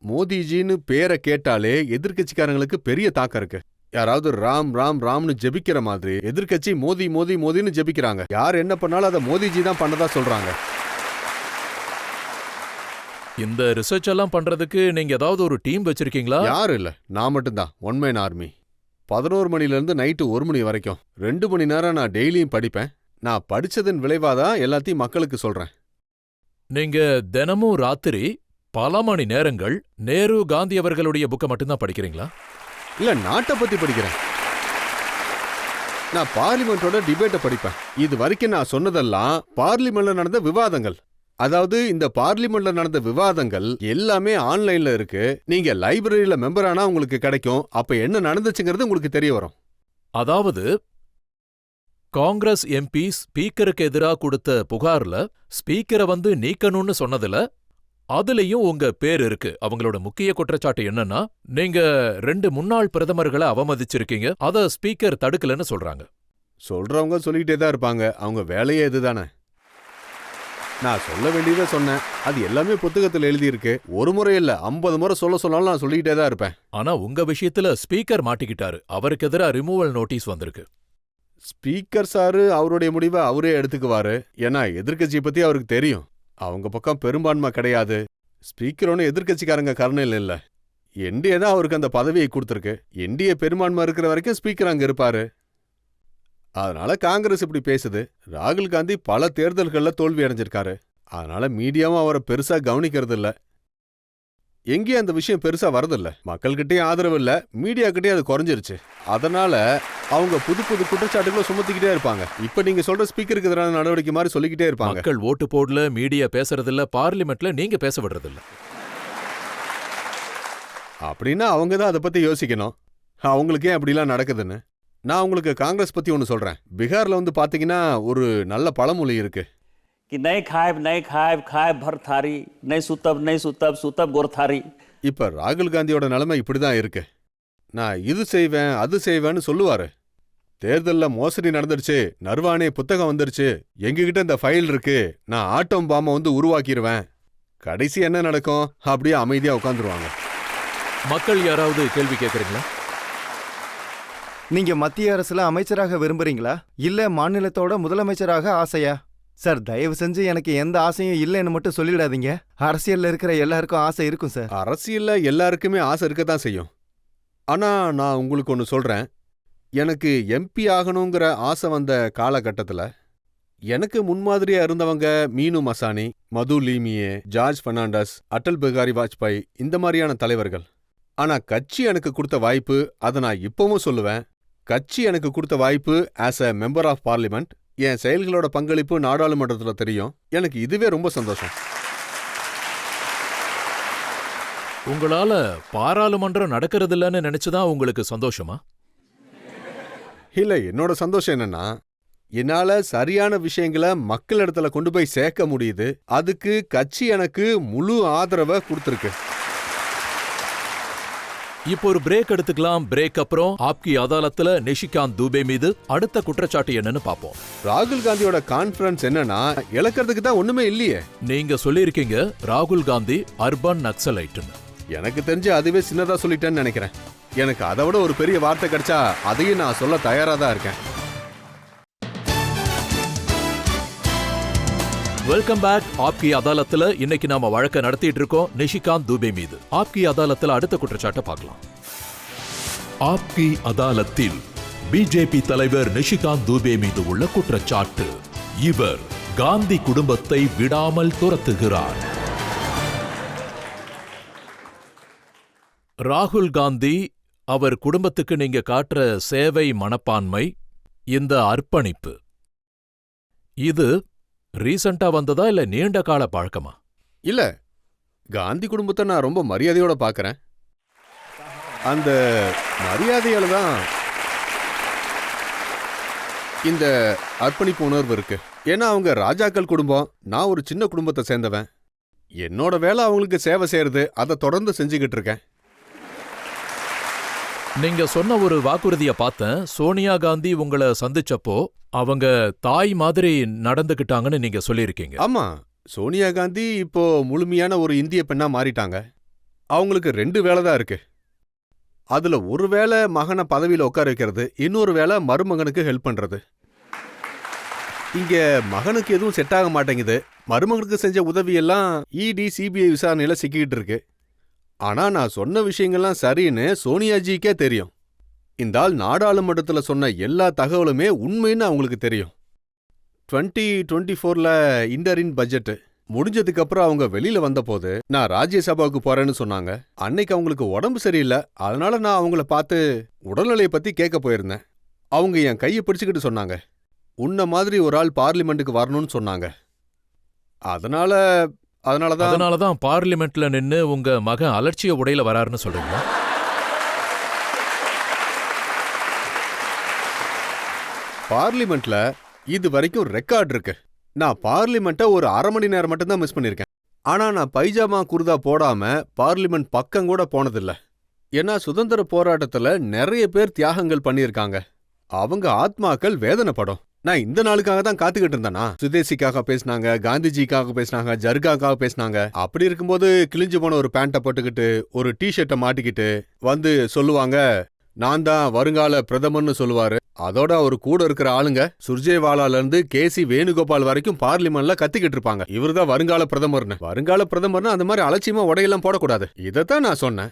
மோடிஜின்னு பேரை கேட்டாலே எதிர்க்கட்சிக்காரங்களுக்கு பெரிய தாக்கம் இருக்கு. யாராவது ராம் ராம் ராம்னு ஜெபிக்கிற மாதிரி எதிர்க்கட்சி மோதி மோதி மோதின்னு ஜெபிக்கிறாங்க. யார் என்ன பண்ணாலும் அதை மோடிஜி தான் பண்ணதா சொல்றாங்க. இந்த ரிசர்ச் எல்லாம் பண்றதுக்கு நீங்க ஏதாவது ஒரு டீம் வச்சிருக்கீங்களா? யாரும் இல்ல, நான் மட்டும்தான் ஒன் மேன் ஆர்மி. 11 மணிலேருந்து நைட்டு 1 மணி வரைக்கும் 2 மணி நேரம் நான் டெய்லியும் படிப்பேன். நான் படிச்சதன் விளைவாதான் எல்லாத்தையும் மக்களுக்கு சொல்றேன். நீங்க தினமும் ராத்திரி பல மணி நேரங்கள் நேரு காந்தி அவர்களுடைய புக்கை மட்டும்தான் படிக்கிறீங்களா? இல்ல, நாட்டை பத்தி படிக்கிறேன். நான் பார்லிமெண்டோட டிபேட்டை படிப்பேன். இது வரைக்கும் நான் சொன்னதெல்லாம் பார்லிமெண்ட்ல நடந்த விவாதங்கள். அதாவது இந்த பார்லிமெண்ட்ல நடந்த விவாதங்கள் எல்லாமே ஆன்லைன்ல இருக்கு. நீங்க லைப்ரரியில மெம்பர் ஆனா உங்களுக்கு கிடைக்கும். அப்ப என்ன நடந்துச்சுங்கிறது உங்களுக்கு தெரிய வரும். அதாவது காங்கிரஸ் எம்பி ஸ்பீக்கருக்கு எதிராக கொடுத்த புகார்ல ஸ்பீக்கரை வந்து நீக்கணும்னு சொன்னதுல அதுலயும் உங்க பேர் இருக்கு. அவங்களோட முக்கிய குற்றச்சாட்டு என்னன்னா, நீங்க 2 முன்னாள் பிரதமர்களை அவமதிச்சிருக்கீங்க, அத ஸ்பீக்கர் தடுக்கலன்னு சொல்றாங்க. சொல்றவங்க சொல்லிக்கிட்டே தான் இருப்பாங்க. அவங்க வேலையே இதுதானே. நான் சொல்ல வேண்டியதை சொன்னேன். அது எல்லாமே புத்தகத்தில் எழுதியிருக்கு. ஒரு முறை இல்ல 50 முறை சொன்னாலும் நான் சொல்லிக்கிட்டே தான் இருப்பேன். ஆனா உங்க விஷயத்துல ஸ்பீக்கர் மாட்டிக்கிட்டாரு. அவருக்கு எதிராக ரிமூவல் நோட்டீஸ் வந்திருக்கு. ஸ்பீக்கர் சாரு அவருடைய முடிவை அவரே எடுத்துக்குவாரு. ஏன்னா எதிர்க்கட்சியை பத்தி அவருக்கு தெரியும். அவங்க பக்கம் பெரும்பான்மை கிடையாது. ஸ்பீக்கர் ஒன்று எதிர்க்கட்சிக்காரங்க கருணையில் இல்ல. என்டிஏ தான் அவருக்கு அந்த பதவியை கொடுத்துருக்கு. என்டிஏ பெரும்பான்மை இருக்கிற வரைக்கும் ஸ்பீக்கர் அங்க இருப்பாரு. அதனால காங்கிரஸ் இப்படி பேசுது. ராகுல் காந்தி பல தேர்தல்களில் தோல்வி அடைஞ்சிருக்காரு. அதனால மீடியாவும் அவரை பெருசா கவனிக்கிறது இல்ல. எங்கேயும் அந்த விஷயம் பெருசா வரதில்ல. மக்கள்கிட்டயும் ஆதரவு இல்ல, மீடியா கிட்டே அது குறைஞ்சிருச்சு. அதனால அவங்க புது புது குற்றச்சாட்டுகளை சுமத்திக்கிட்டே இருப்பாங்க. இப்ப நீங்க சொல்ற ஸ்பீக்கருக்கு எதிரான நடவடிக்கை மாதிரி சொல்லிக்கிட்டே இருப்பாங்க. மக்கள் ஓட்டு போடல, மீடியா பேசுறதில்ல, பார்லிமெண்ட்ல நீங்க பேச விடுறதில்ல. அப்படின்னா அவங்க தான் அதை பத்தி யோசிக்கணும். அவங்களுக்கு ஏன் அப்படிலாம் நடக்குதுன்னு. நான் உங்களுக்கு காங்கிரஸ் பத்தி ஒன்று சொல்றேன். பீகார்ல வந்து பாத்தீங்கன்னா ஒரு நல்ல பழமொழி இருக்கு. कि नहीं खाए भर थारी, नहीं सुतब सुतब गोर थारी. இப்ப ராகுல் காந்தியோட நிலைமை இப்படிதான் இருக்கு. நான் இது செய்வேன் அது செய்வேன்னு சொல்லுவாரு. தேர்தல்ல மோசடி நடந்துருச்சு, நர்வானே புத்தகம் வந்துருச்சு, எங்ககிட்ட இந்த ஃபைல் இருக்கு, நான் ஆட்டம் பாம்பை வந்து உருவாக்கிடுவேன். கடைசி என்ன நடக்கும்? அப்படியே அமைதியா உட்காந்துருவாங்க. மக்கள் யாராவது கேள்வி கேட்கறீங்களா? நீங்க மத்திய அரசுல அமைச்சராக விரும்புறீங்களா, இல்ல மாநிலத்தோட முதலமைச்சராக ஆசையா? சார், தயவு செஞ்சு எனக்கு எந்த ஆசையும் இல்லைன்னு மட்டும் சொல்லிடாதீங்க. அரசியல்ல இருக்கிற எல்லாருக்கும் ஆசை இருக்கும் சார். அரசியல்ல எல்லாருக்குமே ஆசை இருக்கத்தான் செய்யும். ஆனா நான் உங்களுக்கு ஒன்று சொல்றேன். எனக்கு எம்பி ஆகணுங்கிற ஆசை வந்த காலகட்டத்தில் எனக்கு முன்மாதிரியா இருந்தவங்க மீனு மசானி, மது லீமியே, ஜார்ஜ் பெர்னாண்டஸ், அடல் பிகாரி வாஜ்பாய், இந்த மாதிரியான தலைவர்கள். ஆனா கட்சி எனக்கு கொடுத்த வாய்ப்பு, அதை நான் இப்பவும் சொல்லுவேன், கட்சி எனக்கு கொடுத்த வாய்ப்பு as a member of parliament. என் செயல்களோட பங்களிப்பு நாடாளுமன்றத்தில் தெரியும். எனக்கு இதுவே ரொம்ப சந்தோஷம். உங்களால பாராளுமன்றம் நடக்கிறதில்லன்னு நினைச்சுதான் உங்களுக்கு சந்தோஷமா? இல்ல, என்னோட சந்தோஷம் என்னன்னா, என்னால சரியான விஷயங்களை மக்களிடத்துல கொண்டு போய் சேர்க்க முடியுது. அதுக்கு கட்சி எனக்கு முழு ஆதரவை கொடுத்துருக்கு. இப்போ ஒரு பிரேக் எடுத்துக்கலாம். பிரேக் அப்புறம் ஆப்கி அதாலத்துல நிஷிகாந்த் தூபே மீது அடுத்த குற்றச்சாட்டு என்னன்னு பாப்போம். ராகுல் காந்தியோட கான்ஃபரன்ஸ் என்னன்னா, இழக்கிறதுக்கு தான் ஒண்ணுமே இல்லையே. நீங்க சொல்லியிருக்கீங்க ராகுல் காந்தி அர்பன் நக்சலைட்னு. எனக்கு தெரிஞ்சு அதுவே சின்னதா சொல்லிட்டேன்னு நினைக்கிறேன். எனக்கு அதை விட ஒரு பெரிய வார்த்தை கிடைச்சா அதையும் நான் சொல்ல தயாரா தான் இருக்கேன். Welcome back. ஆப்கி அதாலத்துல இன்னைக்கு நாம வழக்க நடத்திட்டு இருக்கோம் நிஷிகாந்த் தூபே மீது. ஆப்கி அதாலத்துல அடுத்த குற்றச்சாட்டை பார்க்கலாம். ஆப்கி அதாலத்தில் பிஜேபி தலைவர் நிஷிகாந்த் தூபே மீது உள்ள குற்றச்சாட்டு, இவர் காந்தி குடும்பத்தை விடாமல் துரத்துகிறார். ராகுல் காந்தி, அவர் குடும்பத்துக்கு நீங்க காட்டுற சேவை மனப்பான்மை, இந்த அர்ப்பணிப்பு, இது ரீசண்டா வந்ததா இல்ல நீண்ட கால பழக்கமா? இல்ல, காந்தி குடும்பத்தை நான் ரொம்ப மரியாதையோட பார்க்கறேன். அந்த மரியாதையால தான் இந்த அர்ப்பணிப்பு உணர்வு இருக்கு. ஏன்னா அவங்க ராஜாக்கள் குடும்பம், நான் ஒரு சின்ன குடும்பத்தை சேர்ந்தவன். என்னோட வேலை அவங்களுக்கு சேவை செய்யறது, அதை தொடர்ந்து செஞ்சுக்கிட்டு இருக்கேன். நீங்க சொன்ன ஒரு வாக்குறுதிய பார்த்தேன். சோனியா காந்தி உங்கள சந்திச்சப்போ அவங்க தாய் மாதிரி நடந்துக்கிட்டாங்கன்னு நீங்க சொல்லியிருக்கீங்க. ஆமா, சோனியா காந்தி இப்போ முழுமையான ஒரு இந்திய பெண்ணா மாறிட்டாங்க. அவங்களுக்கு 2 வேலை தான் இருக்கு. அதுல ஒரு வேளை மகனை பதவியில உட்கார வைக்கிறது, இன்னொரு வேளை மருமகனுக்கு ஹெல்ப் பண்றது. இங்க மகனுக்கு எதுவும் செட் ஆக மாட்டேங்குது. மருமகனுக்கு செஞ்ச உதவியெல்லாம் இடி சிபிஐ விசாரணையில சிக்கிட்டு இருக்கு. ஆனா நான் சொன்ன விஷயங்கள்லாம் சரின்னு சோனியாஜிக்கே தெரியும். இந்த ஆள் நாடாளுமன்றத்துல சொன்ன எல்லா தகவலுமே உண்மைன்னு அவங்களுக்கு தெரியும். 2024ல இன்டரின் பட்ஜெட் முடிஞ்சதுக்கு அப்புறம் அவங்க வெளியில வந்தபோது நான் ராஜ்யசபாவுக்கு போறேன்னு சொன்னாங்க. அன்னைக்கு அவங்களுக்கு உடம்பு சரியில்லை, அதனால நான் அவங்கள பார்த்து உடல்நிலையை பத்தி கேட்க போயிருந்தேன். அவங்க என் கையை பிடிச்சுக்கிட்டு சொன்னாங்க, உன்ன மாதிரி ஒரு ஆள் பார்லிமெண்ட்டுக்கு வரணும்னு சொன்னாங்க. அதனாலதான் பார்லிமெண்ட்ல நின்னு உங்க மகன் அலட்சிய உடையில வராருன்னு சொல்றீங்க. பார்லிமெண்ட்ல இது வரைக்கும் ரெக்கார்ட் இருக்கு. நான் பார்லிமெண்ட்டை ஒரு அரை மணி நேரம் மட்டும்தான் மிஸ் பண்ணிருக்கேன். ஆனா நான் பைஜாமா குர்தா போடாம பார்லிமெண்ட் பக்கம் கூட போனதில்ல. ஏன்னா சுதந்திர போராட்டத்துல நிறைய பேர் தியாகங்கள் பண்ணியிருக்காங்க. அவங்க ஆத்மாக்கள் வேதனைப்படும். நான் இந்த நாளுக்காக தான் காத்துக்கிட்டு இருந்தேனா? சுதேசிக்காக பேசினாங்க, காந்திஜிக்காக பேசினாங்க, ஜர்காக்காக பேசினாங்க. அப்படி இருக்கும்போது கிழிஞ்சு போன ஒரு பேண்ட்டை போட்டுக்கிட்டு ஒரு டிஷர்ட்டை மாட்டிக்கிட்டு வந்து சொல்லுவாங்க, நான் தான் வருங்கால பிரதமர்னு சொல்லுவாரு. அதோட அவர் கூட இருக்கிற ஆளுங்க சுர்ஜேவாலால இருந்து கேசி வேணுகோபால் வரைக்கும் பார்லிமெண்ட்ல கத்திக்கிட்டு இருப்பாங்க, இவர்தான் வருங்கால பிரதமர்னு. வருங்கால பிரதமர்னு அந்த மாதிரி அலட்சியமா உடையெல்லாம் போடக்கூடாது. இதைத்தான் நான் சொன்னேன்.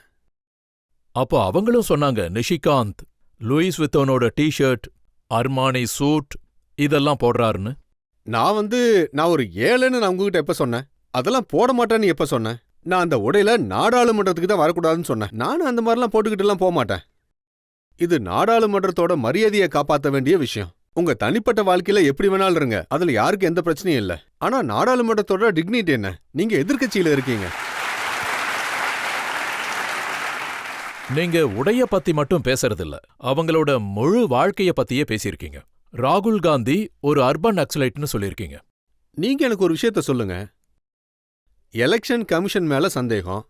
அப்போ அவங்களும் சொன்னாங்க, நிஷிகாந்த் லூயிஸ் வித்தோனோட டிஷர்ட், அர்மானி சூட் இதெல்லாம் போடுறாருன்னு. நான் ஒரு ஏழைன்னு நான் உங்ககிட்ட எப்ப சொன்னேன்? அதெல்லாம் போட மாட்டேன்னு எப்ப சொன்னேன்? நான் அந்த உடையில நாடாளுமன்றத்துக்கு தான் வரக்கூடாதுன்னு சொன்னேன். நானும் அந்த மாதிரிலாம் போட்டுக்கிட்டு எல்லாம் போக மாட்டேன். இது நாடாளுமன்றத்தோட மரியாதையை காப்பாற்ற வேண்டிய விஷயம். உங்க தனிப்பட்ட வாழ்க்கையில எப்படி வேணாலும் இருங்க, அதுல யாருக்கு எந்த பிரச்சனையும் இல்ல. ஆனா நாடாளுமன்றத்தோட டிக்னிட்டி என்ன? நீங்க எதிர்க்கட்சியில இருக்கீங்க. நீங்க உடைய பத்தி மட்டும் பேசுறதில்ல, அவங்களோட முழு வாழ்க்கைய பத்தியே பேசியிருக்கீங்க. ராகுல் காந்தி ஒரு அர்பன் நக்சலைட்னு சொல்லியிருக்கீங்க. நீங்க எனக்கு ஒரு விஷயத்த சொல்லுங்க. எலெக்ஷன் கமிஷன் மேல சந்தேகம்,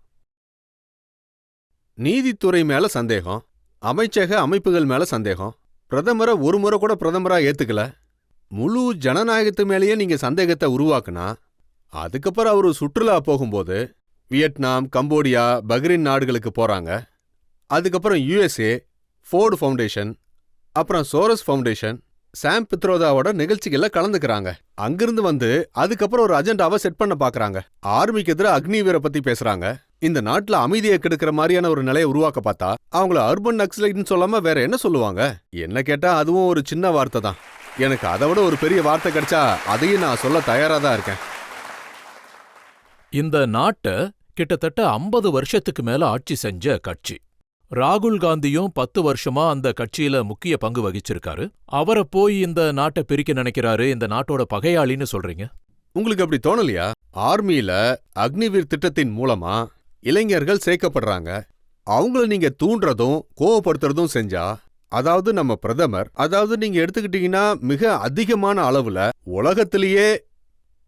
நீதித்துறை மேல சந்தேகம், அமைச்சக அமைப்புகள் மேல சந்தேகம், பிரதமரை ஒரு முறை கூட பிரதமரா ஏத்துக்கல. முழு ஜனநாயகத்து மேலேயே நீங்க சந்தேகத்தை உருவாக்குனா, அதுக்கப்புறம் அவரு சுற்றுலா போகும்போது வியட்நாம், கம்போடியா, பஹ்ரைன் நாடுகளுக்கு போறாங்க. அதுக்கப்புறம் யுஎஸ்ஏ, ஃபோர்டு ஃபவுண்டேஷன், அப்புறம் சோரஸ் ஃபவுண்டேஷன், சாம் பித்ரோதாவோட நிகழ்ச்சிகள்ல கலந்துக்கிறாங்க. அங்கிருந்து வந்து அதுக்கப்புறம் ஒரு அஜெண்டாவை செட் பண்ண பாக்குறாங்க. ஆர்மிக்கு எதிராக அக்னிவீரை பத்தி பேசுறாங்க. இந்த நாட்டுல அமைதியை கெடுக்கிற மாதிரியான ஒரு நிலையை உருவாக்க பார்த்தா அவங்கள அர்பன் நக்சலைட்னு சொல்லாம வேற என்ன சொல்லுவாங்க? என்ன கேட்டா அதுவும் ஒரு சின்ன வார்த்தை தான். எனக்கு அதை விட ஒரு பெரிய வார்த்தை கிடைச்சா அதையும் நான் சொல்ல தயாரா தான் இருக்கேன். இந்த நாட்டை கிட்டத்தட்ட 50 வருஷத்துக்கு மேல ஆட்சி செஞ்ச கட்சி. ராகுல் காந்தியும் 10 வருஷமா அந்த கட்சியில முக்கிய பங்கு வகிச்சிருக்காரு. அவரை போய் இந்த நாட்டை பிரிக்க நினைக்கிறாரு, இந்த நாட்டோட பகையாளின்னு சொல்றீங்க. உங்களுக்கு அப்படி தோணலையா? ஆர்மியில அக்னிவீர் திட்டத்தின் மூலமா இளைஞர்கள் சேர்க்கப்படுறாங்க. அவங்கள நீங்க தூண்டுறதும் கோவப்படுத்துறதும் செஞ்சா, அதாவது நம்ம பிரதமர், அதாவது நீங்க எடுத்துக்கிட்டீங்கன்னா மிக அதிகமான அளவுல உலகத்திலேயே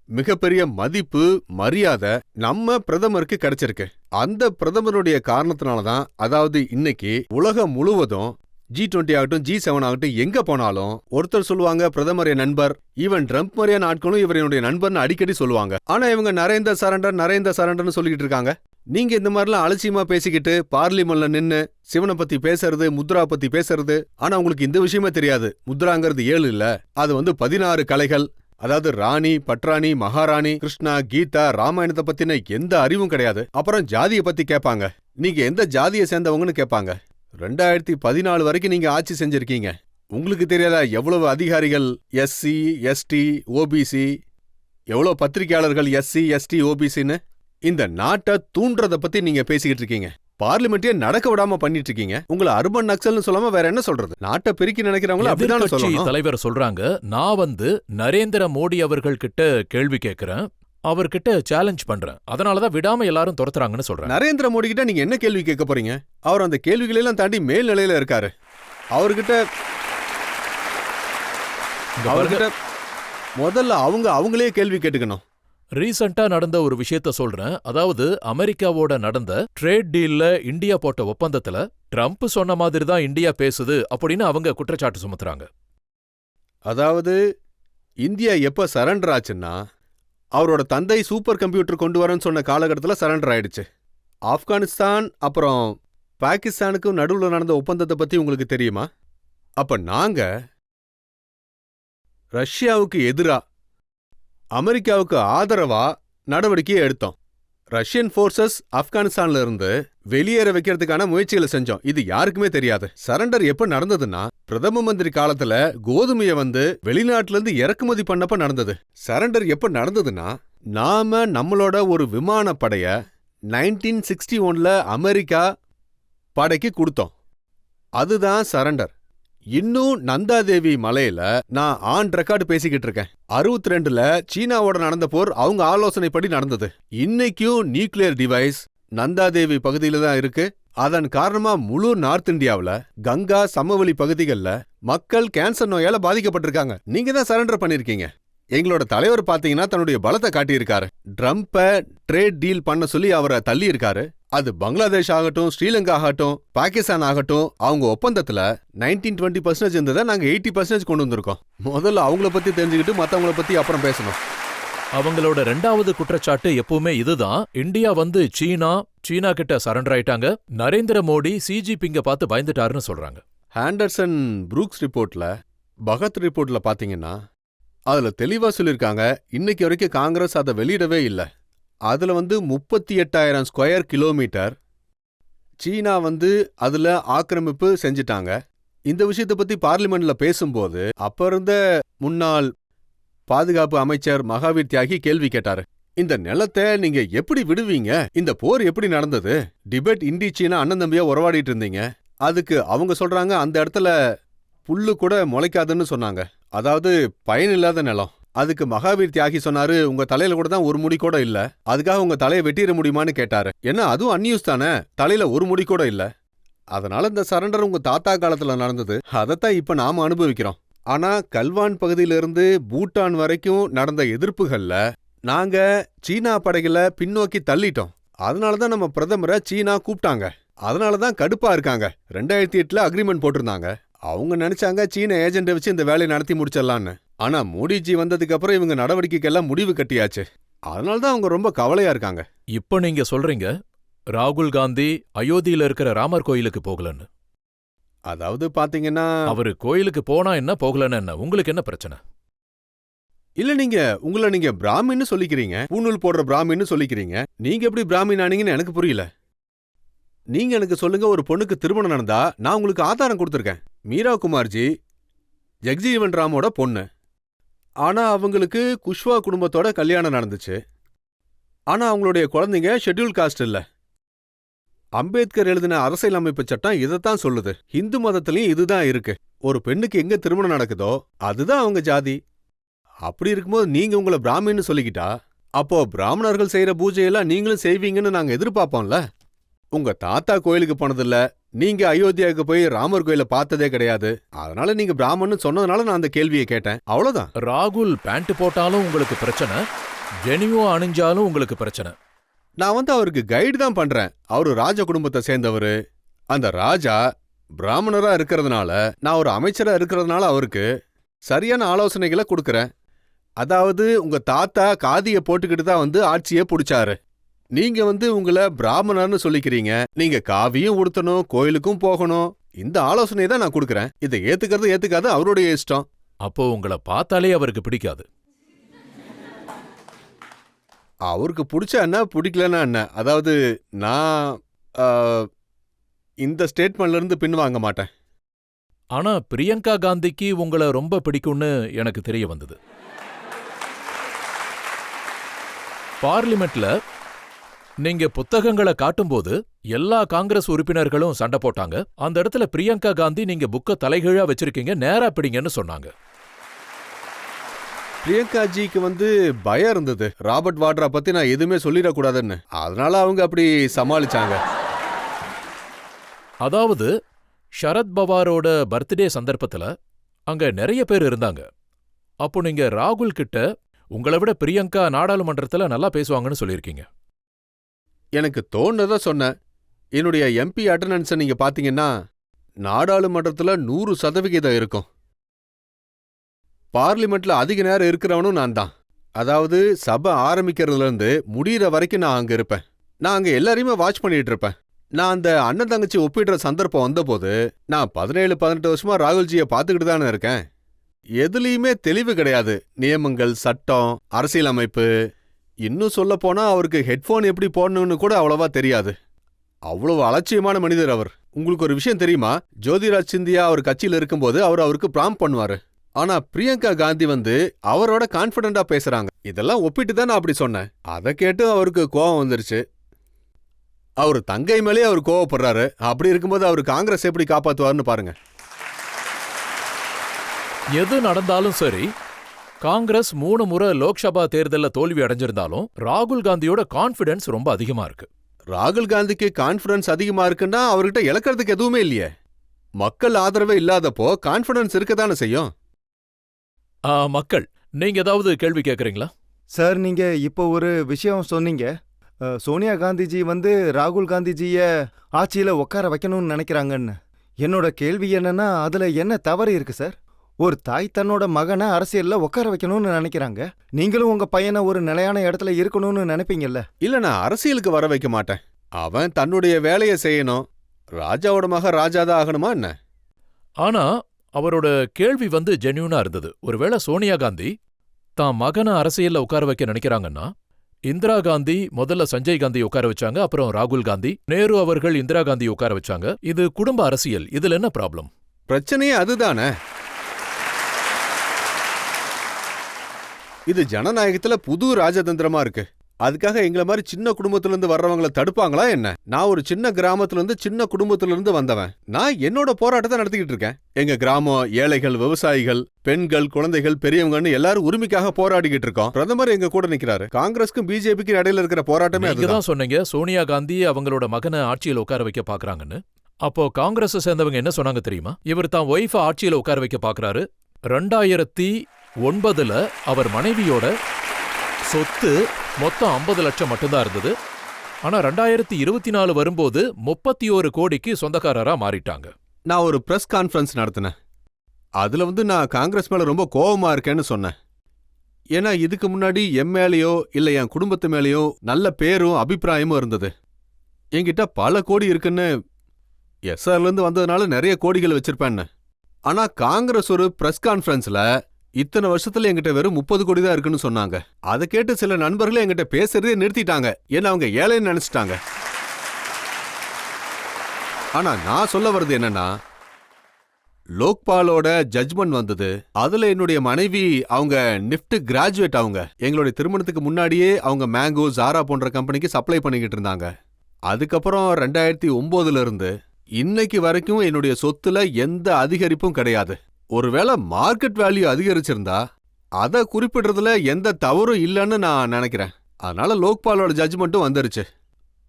மிகப்பெரிய மதிப்பு, மரியாதை நம்ம பிரதமருக்கு கிடைச்சிருக்கு. அந்த பிரதமருடைய காரணத்தினாலதான், அதாவது இன்னைக்கு உலகம் முழுவதும் G20 ஆகட்டும், G7 ஆகட்டும், எங்க போனாலும் ஒருத்தர் சொல்லுவாங்க பிரதமர் என் நண்பர். ஈவன் ட்ரம்ப் மாதிரியான ஆட்களும் இவர் என்னுடைய நண்பர்னு அடிக்கடி சொல்லுவாங்க. ஆனா இவங்க நரேந்திர சரண்டர்னு சொல்லிக்கிட்டு இருக்காங்க. நீங்க இந்த மாதிரிலாம் அலட்சியமா பேசிக்கிட்டு பார்லிமெண்ட்ல நின்னு சிவனை பத்தி பேசுறது, முத்ரா பத்தி பேசுறது. ஆனா உங்களுக்கு இந்த விஷயமே தெரியாது. முத்ராங்கிறது 7 இல்ல, அது 16 கலைகள். அதாவது ராணி, பட்ராணி, மகாராணி, கிருஷ்ணா, கீதா, ராமாயணத்தை பத்தின எந்த அறிவும் கிடையாது. அப்புறம் ஜாதியை பத்தி கேட்பாங்க. நீங்க எந்த ஜாதியை சேர்ந்தவங்கன்னு கேட்பாங்க. 2014 வரைக்கும் நீங்க ஆட்சி செஞ்சிருக்கீங்க. உங்களுக்கு தெரியாதா எவ்வளவு அதிகாரிகள் SC, ST, OBC, எவ்வளவு பத்திரிகையாளர்கள் SC, ST, OBCன்னு? இந்த நாட்டை தூண்டுறத பத்தி நீங்க பேசிக்கிட்டு இருக்கீங்க. பார்லிமெண்ட்டே நடக்க விடாம பண்ணிட்டு இருக்கீங்க. உங்களை அர்பன் நக்சல்னு சொல்லாம வேற என்ன சொல்றது? நாட்டை பிரிக்க நினைக்கிறவங்கள அப்படிதான் சொல்லணும். தலைவர் சொல்றாங்க, நான் நரேந்திர மோடி அவர்கள் கிட்ட கேள்வி கேட்கிறேன், அவர்கிட்ட சேலஞ்ச் பண்றேன், அதனாலதான் விடாம எல்லாரும் துரத்துறாங்கன்னு சொல்றேன். நரேந்திர மோடி கிட்ட நீங்க என்ன கேள்வி கேட்க போறீங்க? அவர் அந்த கேள்விகளெல்லாம் தாண்டி மேல் நிலையில இருக்காரு. அவர்கிட்ட முதல்ல அவங்களே கேள்வி கேட்டுக்கணும். ரீசெண்டா நடந்த ஒரு விஷயத்த சொல்றேன். அதாவது அமெரிக்காவோட நடந்த ட்ரேட் டீல்ல இந்தியா போட்ட ஒப்பந்தத்துல ட்ரம்ப் சொன்ன மாதிரி தான் இந்தியா பேசுது அப்படின்னு அவங்க குற்றச்சாட்டு சுமத்துறாங்க. அதாவது இந்தியா எப்ப சரண்டர் ஆச்சுன்னா, அவரோட தந்தை சூப்பர் கம்ப்யூட்டர் கொண்டு வரேன்னு சொன்ன காலகட்டத்தில் சரண்டர் ஆயிடுச்சு. ஆப்கானிஸ்தான் அப்புறம் பாகிஸ்தானுக்கும் நடுவில் நடந்த ஒப்பந்தத்தை பத்தி உங்களுக்கு தெரியுமா? அப்ப நாங்க ரஷ்யாவுக்கு எதிரா அமெரிக்காவுக்கு ஆதரவா நடவடிக்கையை எடுத்தோம். ரஷ்யன் ஃபோர்சஸ் ஆப்கானிஸ்தான்ல இருந்து வெளியேற வைக்கிறதுக்கான முயற்சிகளை செஞ்சோம். இது யாருக்குமே தெரியாது. சரண்டர் எப்ப நடந்ததுன்னா, பிரதம மந்திரி காலத்துல கோதுமையை வெளிநாட்டுல இருந்து இறக்குமதி பண்ணப்ப நடந்தது. சரண்டர் எப்ப நடந்ததுன்னா, நாம நம்மளோட ஒரு விமான படைய 1961ல அமெரிக்கா படைக்கு கொடுத்தோம். அதுதான் சரண்டர். இன்னும் நந்தாதேவி மலையில நான் ஆன் ரெக்கார்டு பேசிக்கிட்டு இருக்கேன். 62ல சீனாவோட நடந்த போர் அவங்க ஆலோசனைப்படி நடந்தது. இன்னைக்கும் நியூக்ளியர் டிவைஸ் நந்தாதேவி பகுதியில தான் இருக்கு. அதன் காரணமா முழு நார்த் இந்தியாவுல கங்கா சமவெளி பகுதிகளில் மக்கள் கேன்சர் நோயால பாதிக்கப்பட்டிருக்காங்க. நீங்க தான் சரண்டர் பண்ணிருக்கீங்க. எங்களோட தலைவர் பாத்தீங்கன்னா தன்னுடைய பலத்தை காட்டியிருக்காரு. ட்ரம்ப ட்ரேட் டீல் பண்ண சொல்லி அவரை தள்ளி இருக்காரு. அது பங்களாதேஷ் ஆகட்டும், ஸ்ரீலங்கா ஆகட்டும், பாகிஸ்தான் ஆகட்டும், அவங்க ஒப்பந்தத்துல 19-20% இருந்ததை நாங்க 80% கொண்டு வந்திருக்கோம். முதல்ல அவங்கள பத்தி தெரிஞ்சுக்கிட்டு மத்தவங்கள பத்தி அப்புறம் பேசணும். அவங்களோட ரெண்டாவது குற்றச்சாட்டு எப்பவுமே இதுதான். இந்தியா சீனா கிட்ட சரண்டர் ஆயிட்டாங்க. நரேந்திர மோடி சிஜிபிங்க பார்த்து பயந்துட்டாருன்னு சொல்றாங்க. ஹாண்டர்சன் புரூக்ஸ் ரிப்போர்ட்ல, பகத் ரிப்போர்ட்ல பாத்தீங்கன்னா அதுல தெளிவா சொல்லிருக்காங்க. இன்னைக்கு வரைக்கும் காங்கிரஸ் அதை வெளியிடவே இல்லை. அதுல 38,000 ஸ்கொயர் கிலோமீட்டர் சீனா அதுல ஆக்கிரமிப்பு செஞ்சிட்டாங்க. இந்த விஷயத்தை பத்தி பார்லிமெண்ட்ல பேசும்போது அப்ப இருந்த முன்னாள் பாதுகாப்பு அமைச்சர் மகாவீர் தியாகி கேள்வி கேட்டாரு. இந்த நிலத்தை நீங்க எப்படி விடுவீங்க? இந்த போர் எப்படி நடந்தது? டிபேட் இந்தி சீனா அண்ணன் தம்பியா உறவாடிட்டு இருந்தீங்க. அதுக்கு அவங்க சொல்றாங்க, அந்த இடத்துல புல்லு கூட முளைக்காதுன்னு சொன்னாங்க. அதாவது பயனில்லாத நிலம். அதுக்கு மகாவீர் தியாகி சொன்னாரு, உங்க தலையில கூட தான் ஒரு முடி கூட இல்ல, அதுக்காக உங்க தலையை வெட்டிட முடியுமான்னு கேட்டாரு. ஏன்னா அதுவும் அன்னியூஸ் தானே, தலையில ஒரு முடி கூட இல்ல. அதனால இந்த சரண்டர் உங்க தாத்தா காலத்துல நடந்தது, அதைத்தான் இப்ப நாம அனுபவிக்கிறோம். ஆனா கல்வான் பகுதியிலிருந்து பூட்டான் வரைக்கும் நடந்த எதிர்ப்புகள்ல நாங்க சீனா படைகளை பின்னோக்கி தள்ளிட்டோம். அதனாலதான் நம்ம பிரதமரை சீனா கூப்பிட்டாங்க. அதனாலதான் கடுப்பா இருக்காங்க. 2008ல அக்ரிமெண்ட் போட்டிருந்தாங்க. அவங்க நினைச்சாங்க சீன ஏஜென்ட்டை வச்சு இந்த வேலையை நடத்தி முடிச்சிடலான்னு. ஆனா மோடிஜி வந்ததுக்கு அப்புறம் இவங்க நடவடிக்கைக்கெல்லாம் முடிவு கட்டியாச்சு. அதனாலதான் அவங்க ரொம்ப கவலையா இருக்காங்க. இப்ப நீங்க சொல்றீங்க ராகுல் காந்தி அயோத்தியில இருக்கிற ராமர் கோயிலுக்கு போகலன்னு. அதாவது பாத்தீங்கன்னா, அவரு கோயிலுக்கு போனா என்ன, போகலன்னு என்ன, உங்களுக்கு என்ன பிரச்சனை? இல்ல, நீங்க பிராமின்னு சொல்லிக்கிறீங்க, பூணூல் போடுற பிராமின்னு சொல்லிக்கிறீங்க. நீங்க எப்படி பிராமின் ஆனீங்கன்னு எனக்கு புரியல. நீங்க எனக்கு சொல்லுங்க, ஒரு பொண்ணுக்கு திருமணம் நடந்தா நான் உங்களுக்கு ஆதாரம் கொடுத்துருக்கேன். மீரா குமார்ஜி ஜெக்ஜீவன் ராமோட பொண்ணு. ஆனா அவங்களுக்கு குஷ்வா குடும்பத்தோட கல்யாணம் நடந்துச்சு. ஆனா அவங்களுடைய குழந்தைங்க ஷெட்யூல் காஸ்ட் இல்ல. அம்பேத்கர் எழுதின அரசியலமைப்பு சட்டம் இதைத்தான் சொல்லுது. இந்து மதத்திலையும் இதுதான் இருக்கு. ஒரு பெண்ணுக்கு எங்க திருமணம் நடக்குதோ அதுதான் அவங்க ஜாதி. அப்படி இருக்கும்போது நீங்க உங்களை பிராமின்னு சொல்லிக்கிட்டா, அப்போ பிராமணர்கள் செய்யற பூஜையெல்லாம் நீங்களும் செய்வீங்கன்னு நாங்க எதிர்பார்ப்போம்ல. உங்க தாத்தா கோயிலுக்கு போனதில்ல, நீங்க அயோத்தியாவுக்கு போய் ராமர் கோயில பார்த்ததே கிடையாது. அதனால நீங்க பிராமணன் சொன்னதுனால நான் அந்த கேள்வியை கேட்டேன், அவ்வளவுதான். ராகுல் பேண்ட் போட்டாலும் உங்களுக்கு பிரச்சனை, ஜெனியோ அணிஞ்சாலும் உங்களுக்கு பிரச்சனை. நான் அவருக்கு கைடு தான் பண்றேன். அவரு ராஜ குடும்பத்தை சேர்ந்தவரு. அந்த ராஜா பிராமணரா இருக்கிறதுனால, நான் ஒரு அமைச்சரா இருக்கிறதுனால அவருக்கு சரியான ஆலோசனைகளை கொடுக்கறேன். அதாவது உங்க தாத்தா காதிய போட்டுக்கிட்டு தான் ஆட்சியை பிடிச்சாரு. நீங்க உங்களை பிராமணர்னு சொல்லிக்கிறீங்க. நீங்க காவியும் உடுத்தணும், கோயிலுக்கும் போகணும். இந்த ஆலோசனை தான் நான் கொடுக்கறேன். இதை ஏத்துக்காது அவருடைய இஷ்டம். அப்போ உங்களை பார்த்தாலே அவருக்கு பிடிக்காது. அவருக்கு பிடிச்ச என்ன, பிடிக்கலன்னா என்ன? அதாவது நான் இந்த ஸ்டேட்மெண்ட்ல இருந்து பின்வாங்க மாட்டேன். ஆனா பிரியங்கா காந்திக்கு உங்களை ரொம்ப பிடிக்கும்னு எனக்கு தெரிய வந்தது. பார்லிமெண்ட்ல நீங்க புத்தகங்களை காட்டும்போது எல்லா காங்கிரஸ் உறுப்பினர்களும் சண்டை போட்டாங்க. அந்த இடத்துல பிரியங்கா காந்தி நீங்க புக்க தலைகீழா வச்சிருக்கீங்க, நேரா பிடிங்கன்னு சொன்னாங்க. பிரியங்காஜிக்கு பயம் இருந்தது, ராபர்ட் வாட்ரா பத்தி நான் எதுவுமே சொல்லிடக்கூடாதுன்னு. அதனால அவங்க அப்படி சமாளிச்சாங்க. அதாவது ஷரத் பவாரோட பர்த்டே சந்தர்ப்பத்துல அங்க நிறைய பேர் இருந்தாங்க. அப்போ நீங்க ராகுல் கிட்ட உங்களை விட பிரியங்கா நாடாளுமன்றத்துல நல்லா பேசுவாங்கன்னு சொல்லியிருக்கீங்க. எனக்கு தோணுனதை சொன்னேன். என்னுடைய எம்பி அட்டண்டன்ஸை நீங்க பாத்தீங்கன்னா நாடாளுமன்றத்துல 100% இருக்கும். பார்லிமெண்ட்ல அதிக நேரம் இருக்கிறவனும் நான் தான். அதாவது சபை ஆரம்பிக்கிறதுல இருந்து முடிகிற வரைக்கும் நான் அங்க இருப்பேன். நான் அங்க எல்லாரையுமே வாட்ச் பண்ணிட்டு இருப்பேன். நான் அந்த அண்ணன் தங்கச்சி ஒப்பிடுற சந்தர்ப்பம் வந்தபோது நான் 17-18 வருஷமா ராகுல்ஜியை பார்த்துக்கிட்டு தானே இருக்கேன். எதுலேயுமே தெளிவு கிடையாது. நியமங்கள், சட்டம், அரசியலமைப்பு, இன்னும் சொல்ல போனா அவருக்கு ஹெட்ஃபோன் எப்படி போடணும்னு கூட அவ்வளவா தெரியாது. அவ்வளவு அலட்சியமான மனிதர் அவர். உங்களுக்கு ஒரு விஷயம் தெரியுமா? ஜோதிராஜ் சிந்தியா அவர் கட்சியில் இருக்கும்போது அவருக்கு ப்ராம்ப் பண்ணுவாரு. ஆனா பிரியங்கா காந்தி அவரோட கான்ஃபிடென்டா பேசுறாங்க. இதெல்லாம் ஒப்பிட்டு தான் நான் அப்படி சொன்னேன். அதை கேட்டு அவருக்கு கோவம் வந்துருச்சு. அவர் தங்கை மேலே அவர் கோவப்படுறாரு. அப்படி இருக்கும்போது அவர் காங்கிரஸ் எப்படி காப்பாத்துவார்னு பாருங்க. எது நடந்தாலும் சரி, காங்கிரஸ் 3 முறை லோக்சபா தேர்தல்ல தோல்வி அடைஞ்சிருந்தாலும் ராகுல் காந்தியோட கான்ஃபிடன்ஸ் ரொம்ப அதிகமா இருக்கு. ராகுல் காந்திக்கு கான்ஃபிடன்ஸ் அதிகமா இருக்குன்னா அவர்கிட்ட இழக்கிறதுக்கு எதுவுமே இல்லையே. மக்கள் ஆதரவே இல்லாதப்போ கான்ஃபிடன்ஸ் இருக்கதானே செய்யும். மக்கள், நீங்க ஏதாவது கேள்வி கேட்கறீங்களா? சார், நீங்க இப்போ ஒரு விஷயம் சொன்னீங்க. சோனியா காந்திஜி ராகுல் காந்திஜிய ஆட்சியில உட்கார வைக்கணும்னு நினைக்கிறாங்கன்னு. என்னோட கேள்வி என்னன்னா, அதுல என்ன தவறு இருக்கு சார்? ஒரு தாய் தன்னோட மகனை அரசியல்ல உட்கார வைக்கணும்னு நினைக்கிறாங்க. நீங்களும் உங்க பையனை ஒரு நிலையான இடத்துல இருக்கணும்னு நினைப்பீங்கல்ல? இல்ல, நான் அரசியலுக்கு வர வைக்க மாட்டேன். அவன் தன்னுடைய வேலையை செய்யணும். ராஜாவோட மகன் ராஜாதான் ஆகணுமா என்ன? ஆனா அவரோட கேள்வி ஜென்யூனா இருந்தது. ஒருவேளை சோனியா காந்தி தான் மகனை அரசியல்ல உட்கார வைக்க நினைக்கிறாங்கன்னா, இந்திரா காந்தி முதல்ல சஞ்சய் காந்தி உட்கார வச்சாங்க, அப்புறம் ராகுல் காந்தி, நேரு அவர்கள் இந்திரா காந்தி உட்கார வச்சாங்க. இது குடும்ப அரசியல். இதுல என்ன ப்ராப்ளம்? பிரச்சனையே அதுதானே. இது ஜனநாயகத்துல புது ராஜதந்திரமா இருக்கு. அதுக்காக எங்களை மாதிரி சின்ன குடும்பத்துல இருந்து வர்றவங்களை தடுப்பாங்களா என்ன? நான் ஒரு சின்ன கிராமத்துல இருந்து சின்ன குடும்பத்துல இருந்து வந்தவன். நான் என்னோட போராட்டத்தை நடத்திக்கிட்டு இருக்கேன். எங்க கிராமம் ஏழைகள், விவசாயிகள், பெண்கள், குழந்தைகள், பெரியவங்கன்னு எல்லாரும் உரிமைக்காக போராடிக்கிட்டு இருக்கோம். பிரதமர் எங்க கூட நிக்கிறாரு. காங்கிரஸ்க்கும் பிஜேபிக்கும் இடையில இருக்கிற போராட்டமே அதுதான். சொன்னீங்க சோனியா காந்தி அவங்களோட மகனை ஆட்சியில் உட்கார வைக்க பாக்குறாங்கன்னு. அப்போ காங்கிரஸ் சேர்ந்தவங்க என்ன சொன்னாங்க தெரியுமா? இவர் தான் ஒய்ஃபை ஆட்சியில் உட்கார வைக்க பாக்குறாரு. 2009 அவர் மனைவியோட சொத்து மொத்தம் 50 லட்சம் மட்டும்தான் இருந்தது. ஆனா 2024 வரும்போது 31 கோடிக்கு சொந்தக்காரரா மாறிட்டாங்க. நான் ஒரு பிரஸ் கான்ஃபரன்ஸ் நடத்தினேன். அதுல நான் காங்கிரஸ் மேல ரொம்ப கோபமா இருக்கேன்னு சொன்னேன். ஏன்னா இதுக்கு முன்னாடி என் மேலேயோ இல்ல என் குடும்பத்து மேலேயோ நல்ல பேரும் அபிப்பிராயமும் இருந்தது. என்கிட்ட பல கோடி இருக்குன்னு எஸ்ஆர்ல இருந்து வந்ததுனால நிறைய கோடிகள் வச்சிருப்பேன்னு. ஆனா காங்கிரஸ் ஒரு பிரஸ் கான்ஃபரன்ஸ்ல இத்தனை வருஷத்துல என்கிட்ட வெறும் 30 கோடி தான் இருக்குன்னு சொன்னாங்க. அதை கேட்டு சில நண்பர்களே என்கிட்ட பேசுறதே நிறுத்திட்டாங்க. ஏன்னா அவங்க ஏழைன்னு நினைச்சிட்டாங்க. ஆனா நான் சொல்ல வர்றது என்னன்னா, லோக்பாலோட ஜட்ஜ்மெண்ட் வந்தது. அதுல என்னுடைய மனைவி அவங்க நிஃப்ட் கிராஜுவேட். அவங்க எங்களுடைய திருமணத்துக்கு முன்னாடியே அவங்க மேங்கோ, ஜாரா போன்ற கம்பெனிக்கு சப்ளை பண்ணிக்கிட்டு இருந்தாங்க. அதுக்கப்புறம் 2009 இருந்து இன்னைக்கு வரைக்கும் என்னுடைய சொத்துல எந்த அதிகரிப்பும் கிடையாது. ஒருவேளை மார்க்கெட் வேல்யூ அதிகரிச்சிருந்தா அதை குறிப்பிடுறதுல எந்த தவறும் இல்லைன்னு நான் நினைக்கிறேன். அதனால லோக்பாலோட ஜட்ஜ்மெண்ட்டும் வந்துருச்சு.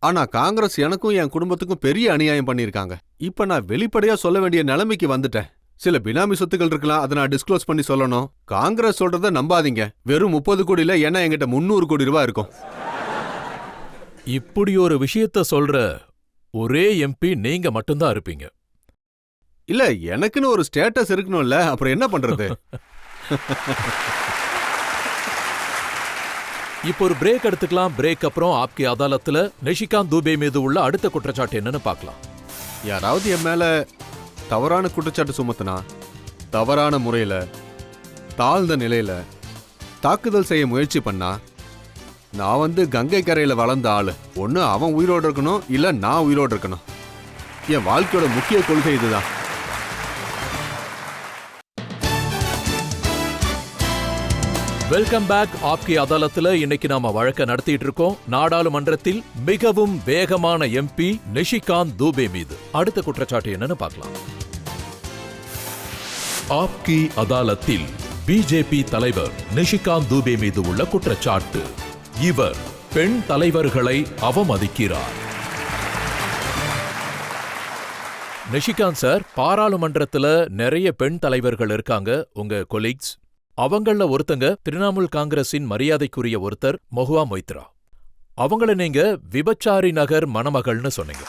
ஆனா காங்கிரஸ் எனக்கும் என் குடும்பத்துக்கும் பெரிய அநியாயம் பண்ணிருக்காங்க. இப்ப நான் வெளிப்படையா சொல்ல வேண்டிய நிலைமைக்கு வந்துட்டேன். சில பினாமி சொத்துக்கள் இருக்கலாம், அதை நான் டிஸ்க்ளோஸ் பண்ணி சொல்லணும். காங்கிரஸ் சொல்றத நம்பாதீங்க. வெறும் 30 கோடியில ஏன்னா என்கிட்ட 300 கோடி ரூபாய் இருக்கும். இப்படி ஒரு விஷயத்த சொல்ற ஒரே எம்பி நீங்க மட்டும்தான் இருப்பீங்க. இல்ல, எனக்குன்னு ஒரு ஸ்டேட்டஸ் இருக்கணும்ல, அப்புறம் என்ன பண்றது? இப்போ ஒரு பிரேக் எடுத்துக்கலாம். பிரேக் அப்புறம் ஆப்கி அதாலத்துல நிஷிகாந்த் தூபே மீது உள்ள அடுத்த குற்றச்சாட்டு என்னன்னு பார்க்கலாம். யாராவது என் மேல தவறான குற்றச்சாட்டு சுமத்தினா, தவறான முறையில தாழ்ந்த நிலையில தாக்குதல் செய்ய முயற்சி பண்ணா, நான் கங்கை கரையில வளர்ந்த ஆளு. ஒன்னு அவன் உயிரோடு இருக்கணும், இல்ல நான் உயிரோடு இருக்கணும். என் வாழ்க்கையோட முக்கிய கொள்கை இதுதான். Welcome back. ஆப்கி அதாலத்துல இன்னைக்கு நாம வழக்க நடத்திட்டு இருக்கோம். நாடாளுமன்றத்தில் மிகவும் வேகமான எம்பி நிஷிகாந்த் தூபே மீது அடுத்த குற்றச்சாட்டு என்னன்னு பார்க்கலாம். ஆப்கி அதாலத்தில் பிஜேபி தலைவர் நிஷிகாந்த் தூபே மீது உள்ள குற்றச்சாட்டு, இவர் பெண் தலைவர்களை அவமதிக்கிறார். நிஷிகாந்த் சார், பாராளுமன்றத்துல நிறைய பெண் தலைவர்கள் இருக்காங்க, உங்க கொலீக்ஸ். அவங்கள ஒருத்தங்க திரிணாமுல் காங்கிரஸின் மரியாதைக்குரிய ஒருத்தர் மொஹுவா மொய்த்ரா. அவங்கள நீங்க விபச்சாரி நகர் மணமகள்னு சொன்னீங்க.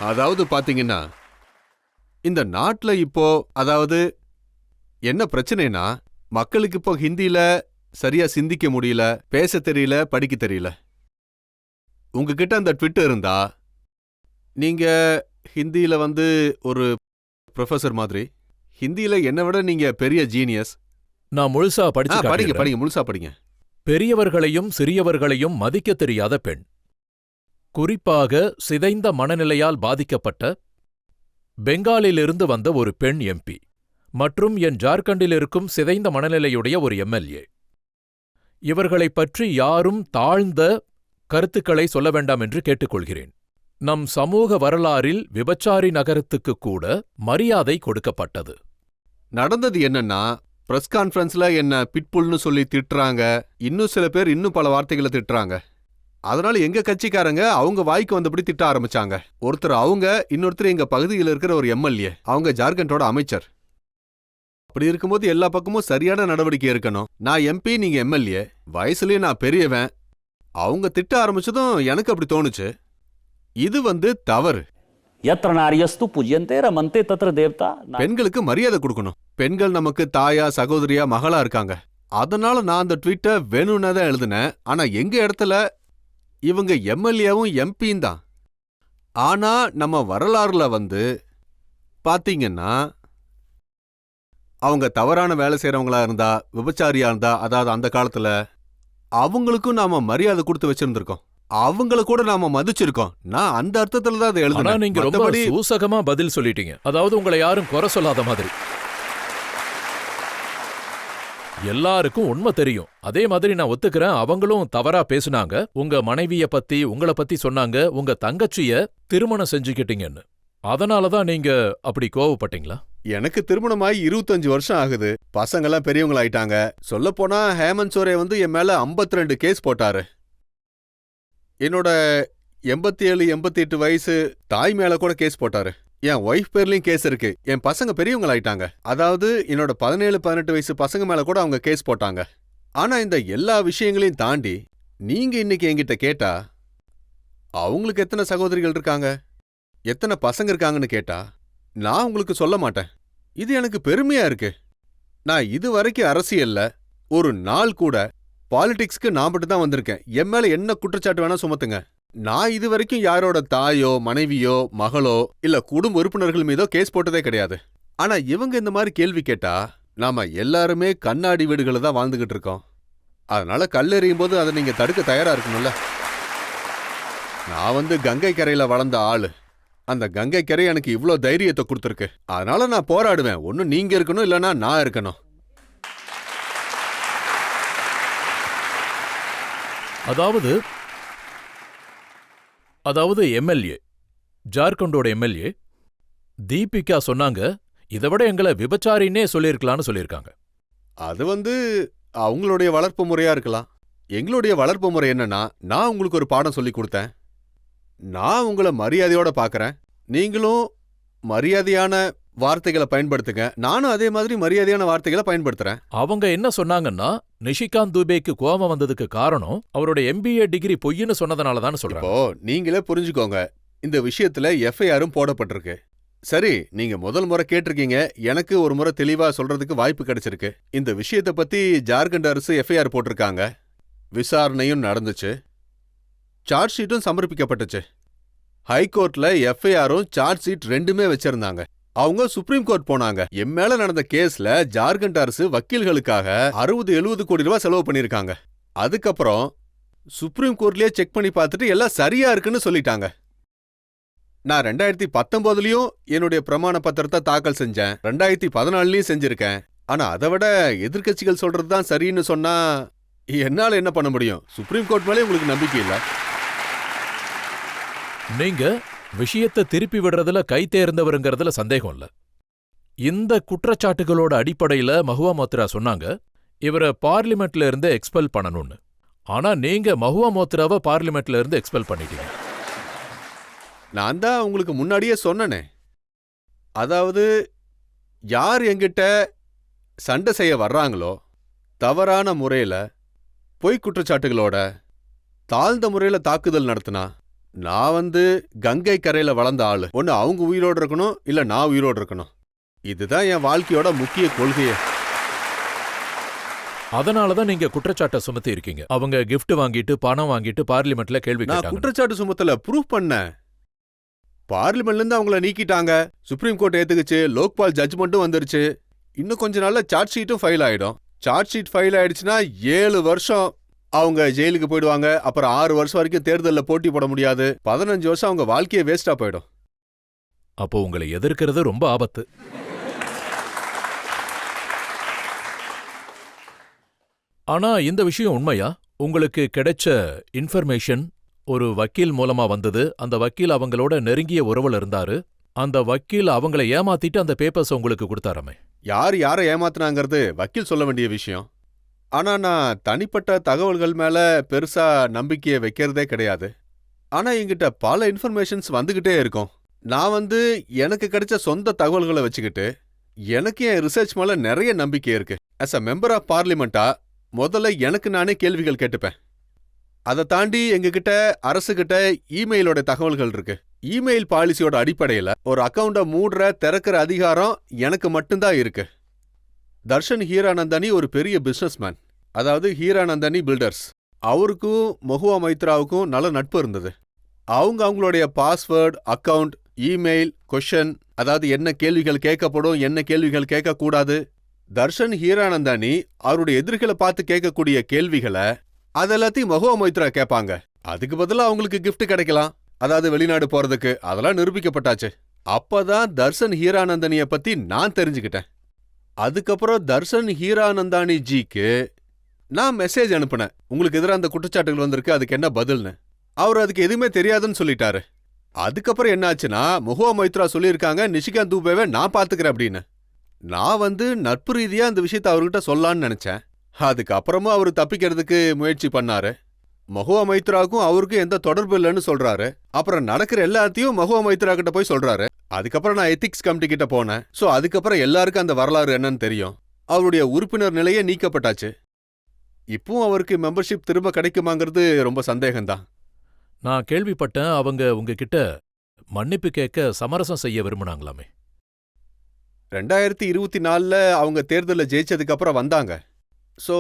அதாவது பாத்தீங்கன்னா இந்த நாட்டுல இப்போ அதாவது என்ன பிரச்சனைனா மக்களுக்கு இப்போ ஹிந்தியில சரியா சிந்திக்க முடியல, பேச தெரியல, படிக்க தெரியல. உங்ககிட்ட அந்த ட்விட்டர் இருந்தா நீங்க ஹிந்தியில ஒரு ப்ரொஃபசர் மாதிரி, ஹிந்தியில என்னை விட நீங்க பெரிய ஜீனியஸ். நான் முழுசா படிச்சு படிங்க காட்டிடுறேன். படிங்க முழுசா படிங்க. பெரியவர்களையும் சிறியவர்களையும் மதிக்கத் தெரியாத பெண், குறிப்பாக சிதைந்த மனநிலையால் பாதிக்கப்பட்ட பெங்காலிலிருந்து வந்த ஒரு பெண் எம்பி மற்றும் என் ஜார்க்கண்டில் இருக்கும் சிதைந்த மனநிலையுடைய ஒரு எம்எல்ஏ. இவர்களைப் பற்றி யாரும் தாழ்ந்த கருத்துக்களை சொல்ல வேண்டாம் என்று கேட்டுக்கொள்கிறேன். நம் சமூக வரலாறில் விபச்சாரி நகரத்துக்கு கூட மரியாதை கொடுக்கப்பட்டது. நடந்தது என்னன்னா, பிரஸ் கான்ஃபரன்ஸ்ல என்ன பிட்புல்னு சொல்லி திட்டுறாங்க, இன்னும் சில பேர் இன்னும் பல வார்த்தைகளை திட்டுறாங்க. அதனால எங்க கட்சிக்காரங்க அவங்க வாய்க்கு வந்தபடி திட்ட ஆரம்பிச்சாங்க. ஒருத்தர் அவங்க, இன்னொருத்தர் எங்க பகுதியில் இருக்கிற ஒரு எம்எல்ஏ, அவங்க ஜார்க்கண்டோட அமைச்சர். அப்படி இருக்கும்போது எல்லா பக்கமும் சரியான நடவடிக்கை இருக்கணும். நான் எம்பி, நீங்க எம்எல்ஏ, வயசுலயும் நான் பெரியவன். அவங்க திட்ட ஆரம்பிச்சதும் எனக்கு அப்படி தோணுச்சு, இது தவறு. यत्र नार्यस्तु पूज्यन्ते रमन्ते तत्र देवता. பெண்களுக்கு மரியாதை கொடுக்கணும். பெண்கள் நமக்கு தாயா, சகோதரியா, மகளா இருக்காங்க. அதனால நான் அந்த ட்வீட்டை வேணும்னு தான் எழுதினேன். ஆனா எங்க இடத்துல இவங்க எம்எல்ஏவும் எம்பியும் தான். ஆனா நம்ம வரலாறுல பாத்தீங்கன்னா அவங்க தவறான வேலை செய்யறவங்களா இருந்தா, விபச்சாரியா இருந்தா, அதாவது அந்த காலத்துல அவங்களுக்கும் நாம மரியாதை கொடுத்து வச்சிருந்திருக்கோம். அவங்கள கூட நாம மதிச்சிருக்கோம். நான் அந்த அர்த்தத்துல தான் அதை ஆனா எழுதினேன். நீங்க ரொம்ப மத்தபடி சூசகமா பதில் சொல்லிட்டீங்க. அதாவது உங்களை யாரும் குறை சொல்லாத மாதிரி. எல்லாருக்கும் உண்மை தெரியும். அதே மாதிரி நான் ஒத்துக்கிறேன், அவங்களும் தவறா பேசுனாங்க. உங்க மனைவிய பத்தி, உங்களை பத்தி சொன்னாங்க, உங்க தங்கச்சிய திருமணம் செஞ்சுக்கிட்டீங்கன்னு. அதனாலதான் நீங்க அப்படி கோவப்பட்டீங்களா? எனக்கு திருமணமாயி 25 வருஷம் ஆகுது. பசங்கெல்லாம் பெரியவங்களாயிட்டாங்க. சொல்லப்போனா ஹேமந்த் சோரே என் மேல 52 கேஸ் போட்டாரு. என்னோட 87, 88 வயசு தாய் மேல கூட கேஸ் போட்டாரு. என் ஒய்ஃப் பேர்லயும் கேஸ் இருக்கு. என் பசங்க பெரியவங்களாயிட்டாங்க. அதாவது என்னோட 17, 18 வயசு பசங்க மேல கூட அவங்க கேஸ் போட்டாங்க. ஆனா இந்த எல்லா விஷயங்களையும் தாண்டி நீங்க இன்னைக்கு என்கிட்ட கேட்டா, அவங்களுக்கு எத்தனை சகோதரிகள் இருக்காங்க, எத்தனை பசங்க இருக்காங்கன்னு கேட்டா, நான் உங்களுக்கு சொல்ல மாட்டேன். இது எனக்கு பெருமையா இருக்கு. நான் இதுவரைக்கும் அரசியல்ல ஒரு நாள் கூட பாலிடிக்ஸ்க்கு நான் மட்டும் தான் வந்திருக்கேன். என் மேல என்ன குற்றச்சாட்டு வேணா சுமத்துங்க. நான் இதுவரைக்கும் யாரோட தாயோ, மனைவியோ, மகளோ இல்ல குடும்ப உறுப்பினர்கள் மீதோ கேஸ் போட்டதே கிடையாது. ஆனா இவங்க இந்த மாதிரி கேள்வி கேட்டா, நாம எல்லாருமே கண்ணாடி வீடுகளை தான் வாழ்ந்துகிட்டு இருக்கோம். அதனால கல்லெறியும் போது அதை நீங்க தடுக்க தயாரா இருக்கணும்ல. நான் கங்கை கரையில வளர்ந்த ஆளு. அந்த கங்கை கரை எனக்கு இவ்ளோ தைரியத்தை கொடுத்துருக்கு. அதனால நான் போராடுவேன். ஒன்னு நீங்க இருக்கணும், இல்லனா நான் இருக்கணும். அதாவது எம்எல்ஏ, ஜார்க்கண்டோட எம்எல்ஏ தீபிகா சொன்னாங்க, இதை விட எங்களை விபச்சாரின்னே சொல்லியிருக்கலாம்னு சொல்லியிருக்காங்க. அது அவங்களுடைய வளர்ப்பு முறையா இருக்கலாம். எங்களுடைய வளர்ப்பு முறை என்னன்னா, நான் உங்களுக்கு ஒரு பாடம் சொல்லி கொடுத்தேன். நான் உங்களை மரியாதையோட பார்க்கறேன். நீங்களும் மரியாதையான வார்த்தைகளை பயன்படுத்துங்க. நானும் அதே மாதிரி மரியாதையான வார்த்தைகளை பயன்படுத்துறேன். அவங்க என்ன சொன்னாங்கன்னா, நிஷிகாந்த் துபேக்கு கோபம் வந்ததுக்கு காரணம் அவரோட எம்பிஏ டிகிரி பொய்ன்னு சொன்னதுனாலதான் சொல்றாங்க. இப்போ நீங்களே புரிஞ்சுக்கோங்க, இந்த விஷயத்துல எஃப்ஐஆரும் போடப்பட்டிருக்கு. சரி, நீங்க முதல் முறை கேட்டிருக்கீங்க. எனக்கு ஒரு முறை தெளிவா சொல்றதுக்கு வாய்ப்பு கிடைச்சிருக்கு. இந்த விஷயத்தை பத்தி ஜார்க்கண்ட் அரசு எஃப்ஐஆர் போட்டிருக்காங்க. விசாரணையும் நடந்துச்சு. சார்ஜ் ஷீட்டும் சமர்ப்பிக்கப்பட்டுச்சு. ஹைகோர்ட்ல எஃப்ஐஆரும் சார்ஜ் ஷீட் ரெண்டுமே வச்சிருந்தாங்க. அவங்க சுப்ரீம் கோர்ட் போனாங்க. என் மேல நடந்த கேஸ்ல ஜார்க்கண்ட் அரசு வக்கீல்களுக்காக 60-70 கோடி ரூபாய் செலவு பண்ணிருக்காங்க. அதுக்கப்புறம் சுப்ரீம் கோர்ட்லயே செக் பண்ணி பார்த்துட்டு எல்லாம் சரியா இருக்குன்னு சொல்லிட்டாங்க. நான் 2019லயும் என்னுடைய பிரமாண பத்திரத்தை தாக்கல் செஞ்சேன். 2014லயும் செஞ்சிருக்கேன். ஆனா அதை விட எதிர்க்கட்சிகள் சொல்றதுதான் சரின்னு சொன்னா என்னால என்ன பண்ண முடியும்? சுப்ரீம் கோர்ட் மேலே உங்களுக்கு நம்பிக்கை இல்ல. நீங்க விஷயத்தை திருப்பி விடுறதுல கை தேர்ந்தவருங்கிறதுல சந்தேகம் இல்ல. இந்த குற்றச்சாட்டுகளோட அடிப்படையில மஹுவா மோத்ரா சொன்னாங்க, இவரை பார்லிமெண்ட்ல இருந்து எக்ஸ்பெல் பண்ணணும்னு. ஆனா நீங்க மஹுவா மோத்ராவை பார்லிமெண்ட்ல இருந்து எக்ஸ்பெல் பண்ணிட்டீங்க. நான் தான் உங்களுக்கு முன்னாடியே சொன்னனே, அதாவது யார் என்கிட்ட சண்டை செய்ய வர்றாங்களோ தவறான முறையில பொய் குற்றச்சாட்டுகளோட தாழ்ந்த முறையில தாக்குதல் நடத்தினா நான் கங்கை கரையில வளர்ந்த ஆளு. ஒன்னு அவங்க உயிரோடு இருக்கணும், இல்ல நான் உயிரோடு இருக்கணும். இதுதான் என் வாழ்க்கையோட முக்கிய கொள்கையே. அதனாலதான் நீங்க குற்றச்சாட்டை சுமத்தி இருக்கீங்க. அவங்க கிஃப்ட் வாங்கிட்டு பணம் வாங்கிட்டு பார்லிமெண்ட்ல கேள்வி நான் கேட்டாங்க. குற்றச்சாட்டு சுமத்தல, ப்ரூஃப் பண்ண. பார்லிமெண்ட்ல இருந்து அவங்கள நீக்கிட்டாங்க, சுப்ரீம் கோர்ட் ஏத்துக்குச்சு, லோக்பால் ஜட்ஜ்மெண்ட்டும் வந்துருச்சு. இன்னும் கொஞ்ச நாள்ல சார்ஜ் ஷீட்டும் ஃபைல் ஆயிடும். சார்ஜ் ஷீட் ஃபைல் ஆயிடுச்சுன்னா 7 வருஷம் அவங்க ஜெயிலுக்கு போயிடுவாங்க. அப்புறம் 6 வருஷம் வரைக்கும் தேர்தலில் போட்டி போட முடியாது. 15 வருஷம் அவங்க வாழ்க்கையே வேஸ்டா போயிடும். அப்போ உங்களை எதிர்க்கிறது ரொம்ப ஆபத்து. ஆனா இந்த விஷயம் உண்மையா? உங்களுக்கு கிடைச்ச இன்ஃபர்மேஷன் ஒரு வக்கீல் மூலமா வந்தது. அந்த வக்கீல் அவங்களோட நெருங்கிய உறவுல இருந்தாரு. அந்த வக்கீல் அவங்கள ஏமாத்திட்டு அந்த பேப்பர்ஸ் உங்களுக்கு கொடுத்தாராமே. யார் யாரை ஏமாத்துனாங்கிறது வக்கீல் சொல்ல வேண்டிய விஷயம். ஆனா நான் தனிப்பட்ட தகவல்கள் மேல பெருசா நம்பிக்கையை வைக்கிறதே கிடையாது. ஆனா என்கிட்ட பல இன்ஃபர்மேஷன்ஸ் வந்துகிட்டே இருக்கும். நான் எனக்கு கிடைச்ச சொந்த தகவல்களை வச்சுக்கிட்டு எனக்கு என் ரிசர்ச் மேல நிறைய நம்பிக்கை இருக்கு. அஸ் அ மெம்பர் ஆஃப் பார்லிமெண்டா முதல்ல எனக்கு நானே கேள்விகள் கேட்டுப்பேன். அதை தாண்டி எங்ககிட்ட அரசுகிட்ட இமெயிலோட தகவல்கள் இருக்கு. இமெயில் பாலிசியோட அடிப்படையில ஒரு அக்கவுண்ட மூடுற திறக்கிற அதிகாரம் எனக்கு மட்டும்தான் இருக்கு. தர்ஷன் ஹீரானந்தானி ஒரு பெரிய பிசினஸ்மேன். அதாவது ஹீரானந்தானி பில்டர்ஸ். அவருக்கும் மொஹுவா மைத்ராவுக்கும் நல்ல நட்பு இருந்தது. அவங்களுடைய பாஸ்வேர்டு, அக்கவுண்ட், இமெயில், கொஷன், அதாவது என்ன கேள்விகள் கேட்கப்படும், என்ன கேள்விகள் கேட்கக்கூடாது. தர்ஷன் ஹீரானந்தானி அவருடைய எதிர்களை பார்த்து கேட்கக்கூடிய கேள்விகளை அதெல்லாத்தையும் மொஹுவா மொய்த்ரா கேட்பாங்க. அதுக்கு பதிலா அவங்களுக்கு கிஃப்ட் கிடைக்கலாம், அதாவது வெளிநாடு போறதுக்கு. அதெல்லாம் நிரூபிக்கப்பட்டாச்சு. அப்பதான் தர்ஷன் ஹீரானந்தானிய பத்தி நான் தெரிஞ்சுக்கிட்டேன். அதுக்கப்புறம் தர்ஷன் ஹீரானந்தானி ஜிக்கு நான் மெசேஜ் அனுப்புனேன், உங்களுக்கு எதிராக அந்த குற்றச்சாட்டுகள் வந்திருக்கு, அதுக்கு என்ன பதில்னு. அவர் அதுக்கு எதுவுமே தெரியாதுன்னு சொல்லிட்டாரு. அதுக்கப்புறம் என்னாச்சுன்னா மொஹுவா மொய்த்ரா சொல்லியிருக்காங்க நிஷிகாந்த் தூபேவை நான் பாத்துக்கிறேன் அப்படின்னு. நான் நட்பு ரீதியா அந்த விஷயத்த அவர்கிட்ட சொல்லலான்னு நினைச்சேன். அதுக்கப்புறமும் அவர் தப்பிக்கிறதுக்கு முயற்சி பண்ணாரு. மொஹுவா மைத்ராவுக்கும் அவருக்கும் எந்த தொடர்பு இல்லைன்னு சொல்றாரு. அப்புறம் நடக்கிற எல்லாத்தையும் மொஹுவா மைத்ரா கிட்ட போய் சொல்றாரு. அதுக்கப்புறம் நான் எத்திக்ஸ் கமிட்டி கிட்ட போனேன். சோ அதுக்கப்புறம் எல்லாருக்கும் அந்த வரலாறு என்னன்னு தெரியும். அவருடைய உறுப்பினர் நிலையே நீக்கப்பட்டாச்சு. இப்பவும் அவருக்கு மெம்பர்ஷிப் திரும்ப கிடைக்குமாங்கிறது ரொம்ப சந்தேகம்தான். நான் கேள்விப்பட்டேன் அவங்க உங்ககிட்ட மன்னிப்பு கேட்க சமரசம் செய்ய விரும்பினாங்களாமே. 2024 அவங்க தேர்தலில் ஜெயிச்சதுக்கு அப்புறம் வந்தாங்க. சோ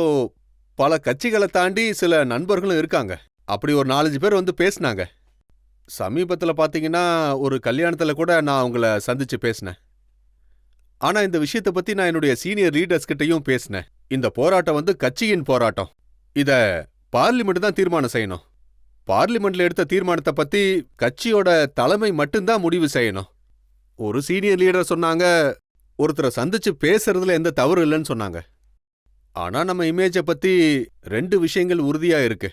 பல கட்சிகளை தாண்டி சில நண்பர்களும் இருக்காங்க. அப்படி ஒரு 4-5 பேர் பேசினாங்க. சமீபத்தில் பார்த்தீங்கன்னா ஒரு கல்யாணத்தில் கூட நான் அவங்கள சந்திச்சு பேசினேன். ஆனா இந்த விஷயத்தை பத்தி நான் என்னுடைய சீனியர் லீடர்ஸ் கிட்டையும் பேசினேன். இந்த போராட்டம் கட்சியின் போராட்டம். இத பார்லிமெண்ட் தான் தீர்மானம் செய்யணும். பார்லிமெண்ட்ல எடுத்த தீர்மானத்தை பத்தி கட்சியோட தலைமை மட்டும்தான் முடிவு செய்யணும். ஒரு சீனியர் லீடர் சொன்னாங்க, ஒருத்தரை சந்திச்சு பேசுறதுல எந்த தவறு இல்லைன்னு சொன்னாங்க. ஆனா நம்ம இமேஜை பத்தி 2 விஷயங்கள் உறுதியா இருக்கு.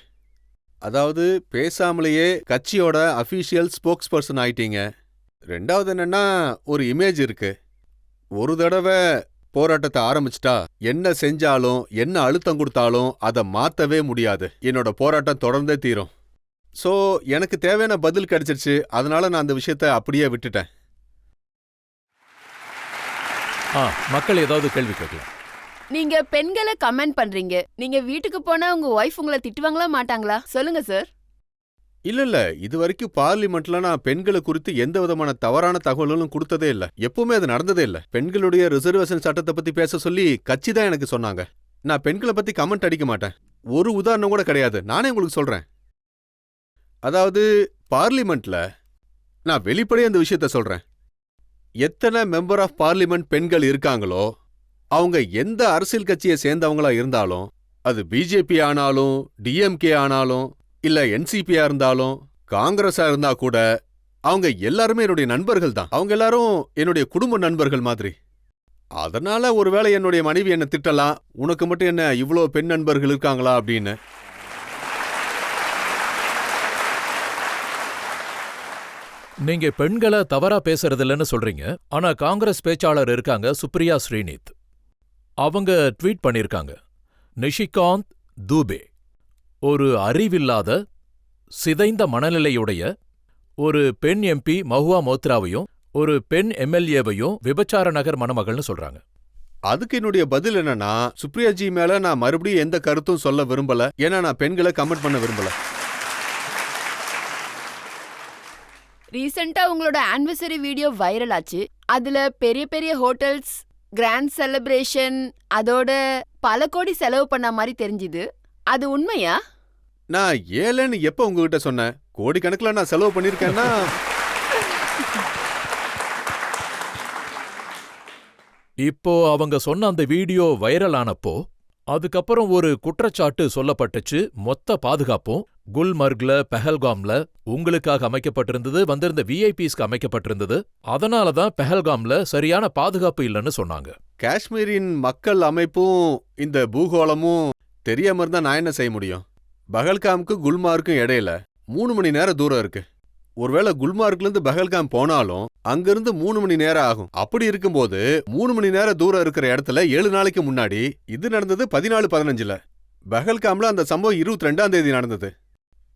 அதாவது பேசாமலேயே கட்சியோட அபிஷியல் ஸ்போக்ஸ் பர்சன் ஆயிட்டீங்க. 2வது என்னன்னா ஒரு இமேஜ் இருக்கு. ஒரு தடவை போராட்டத்தை ஆரம்பிச்சிட்டா என்ன செஞ்சாலும் என்ன அழுத்தம் கொடுத்தாலும் அதை மாத்தவே முடியாது. என்னோட போராட்டம் தொடர்ந்தே தீரும். சோ எனக்கு தேவையான பதில் கிடைச்சிருச்சு. அதனால நான் அந்த விஷயத்தை அப்படியே விட்டுட்டேன். மக்கள் ஏதாவது கேள்வி கேட்கலாம். நீங்க பெண்களை கமெண்ட் பண்றீங்க. நீங்க வீட்டுக்கு போனா உங்க ஒய்ஃப் உங்களை திட்டுவாங்களா மாட்டாங்களா? சொல்லுங்க சார். இல்ல இது வரைக்கும் பார்லிமெண்ட்ல நான் பெண்களை குறித்து எந்த விதமான தவறான தகவல்களும் கொடுத்ததே இல்ல. எப்பவுமே அது நடந்ததே இல்ல. பெண்களுடைய ரிசர்வேஷன் சட்டத்தை பத்தி பேச சொல்லி கட்சி தான் எனக்கு சொன்னாங்க. நான் பெண்களை பத்தி கமெண்ட் அடிக்க மாட்டேன். ஒரு உதாரணம் கூட கிடையாது. நானே உங்களுக்கு சொல்றேன். அதாவது பார்லிமெண்ட்ல நான் வெளிப்படையா இந்த விஷயத்த சொல்றேன். எத்தனை மெம்பர் ஆஃப் பார்லிமெண்ட் பெண்கள் இருக்காங்களோ அவங்க எந்த அரசியல் கட்சியை சேர்ந்தவங்களா இருந்தாலும், அது பிஜேபி ஆனாலும் டிஎம்கே ஆனாலும் இல்ல என்சிபியா இருந்தாலும் காங்கிரஸா இருந்தா கூட அவங்க எல்லாருமே என்னுடைய நண்பர்கள் தான். அவங்க எல்லாரும் என்னுடைய குடும்ப நண்பர்கள் மாதிரி. அதனால ஒருவேளை என்னுடைய மனைவி என்ன திட்டலாம், உனக்கு மட்டும் என்ன இவ்வளோ பெண் நண்பர்கள் இருக்காங்களா அப்படின்னு. நீங்க பெண்களை தவறா பேசுறதில்லன்னு சொல்றீங்க. ஆனா காங்கிரஸ் பேச்சாளர் இருக்காங்க சுப்ரியா ஸ்ரீனித். அவங்க ட்வீட் பண்ணிருக்காங்க, நிஷிகாந்த் தூபே ஒரு அறிவில்லாத சிதைந்த மனநிலையுடைய ஒரு பெண் எம்பி மஹுவா மோத்ராவையும் ஒரு பெண் எம்எல்ஏவையும் விபச்சார நகர் மணமகள்னு சொல்றாங்க. அதுக்கு என்னுடைய பதில் என்னன்னா, சுப்ரியாஜி மேல நான் மறுபடியும் எந்த கருத்தும் சொல்ல விரும்பல. ஏன்னா நான் பெண்களை கமெண்ட் பண்ண விரும்பல. ரீசெண்டா உங்களோட ஆனிவர்சரி வீடியோ வைரல் ஆச்சு. அதுல பெரிய பெரிய ஹோட்டல்ஸ், கிராண்ட் செலிப்ரேஷன், அதோட பல கோடி செலவு பண்ண மாதிரி தெரிஞ்சுது. அது உண்மையா? நான் ஏழைன்னு எப்ப உங்ககிட்ட சொன்னேன்? கோடிக்கணக்கில் நான் செலவு பண்ணிருக்கேன்னா இப்போ அவங்க சொன்ன அந்த வீடியோ வைரல் ஆனப்போ அதுக்கப்புறம் ஒரு குற்றச்சாட்டு சொல்லப்பட்டுச்சு. மொத்த பாதுகாப்பும் குல்மர்க்ல, பெஹல்காம்ல உங்களுக்காக அமைக்கப்பட்டிருந்தது, வந்திருந்த விஐபிஸ்க்கு அமைக்கப்பட்டிருந்தது. அதனாலதான் பெஹல்காம்ல சரியான பாதுகாப்பு இல்லைன்னு சொன்னாங்க. காஷ்மீரின் மக்கள் அமைப்பும் இந்த பூகோளமும் தெரியாம இருந்தா நான் என்ன செய்ய முடியும்? பஹல்காமுக்கும் குல்மார்க்கும் இடையில 3 மணி நேரம் தூரம் இருக்கு. ஒருவேளை குல்மார்க்ல இருந்து பஹல்காம் போனாலும் அங்கிருந்து 3 மணி நேரம் ஆகும். அப்படி இருக்கும்போது 3 மணி நேரம் தூரம் இருக்கிற இடத்துல 7 நாளைக்கு முன்னாடி இது நடந்தது 14-15. பஹல்காம்ல அந்த சம்பவம் 22ஆம் தேதி நடந்தது.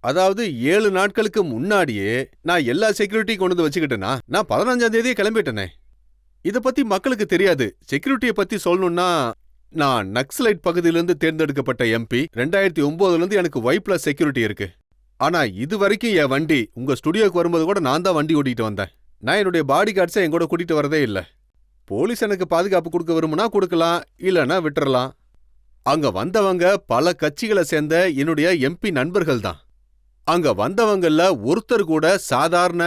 அதாவது 7 நாட்களுக்கு முன்னாடியே நான் எல்லா செக்யூரிட்டி கொண்டு வந்து வச்சுக்கிட்டேன்னா நான் 15ஆம் தேதியே கிளம்பிட்டேனே. இத பத்தி மக்களுக்கு தெரியாது. செக்யூரிட்டியை பத்தி சொல்லணும்னா, நான் நக்சலைட் பகுதியிலிருந்து தேர்ந்தெடுக்கப்பட்ட எம்பி. 2009ல இருந்து எனக்கு Y+ செக்யூரிட்டி இருக்கு. ஆனா இது வரைக்கும் என் வண்டி உங்க ஸ்டுடியோக்கு வரும்போது கூட நான் தான் வண்டி ஓட்டிட்டு வந்தேன். நான் என்னுடைய பாடி கார்ட்ஸை என் கூட கூட்டிட்டு வரதே இல்லை. போலீஸ் எனக்கு பாதுகாப்பு கொடுக்க விரும்புனா கொடுக்கலாம், இல்லைன்னா விட்டுறலாம். அங்க வந்தவங்க பல கட்சிகளை சேர்ந்த என்னுடைய எம்பி நண்பர்கள் தான். அங்க வந்தவங்கல்ல ஒருத்தர் கூட சாதாரண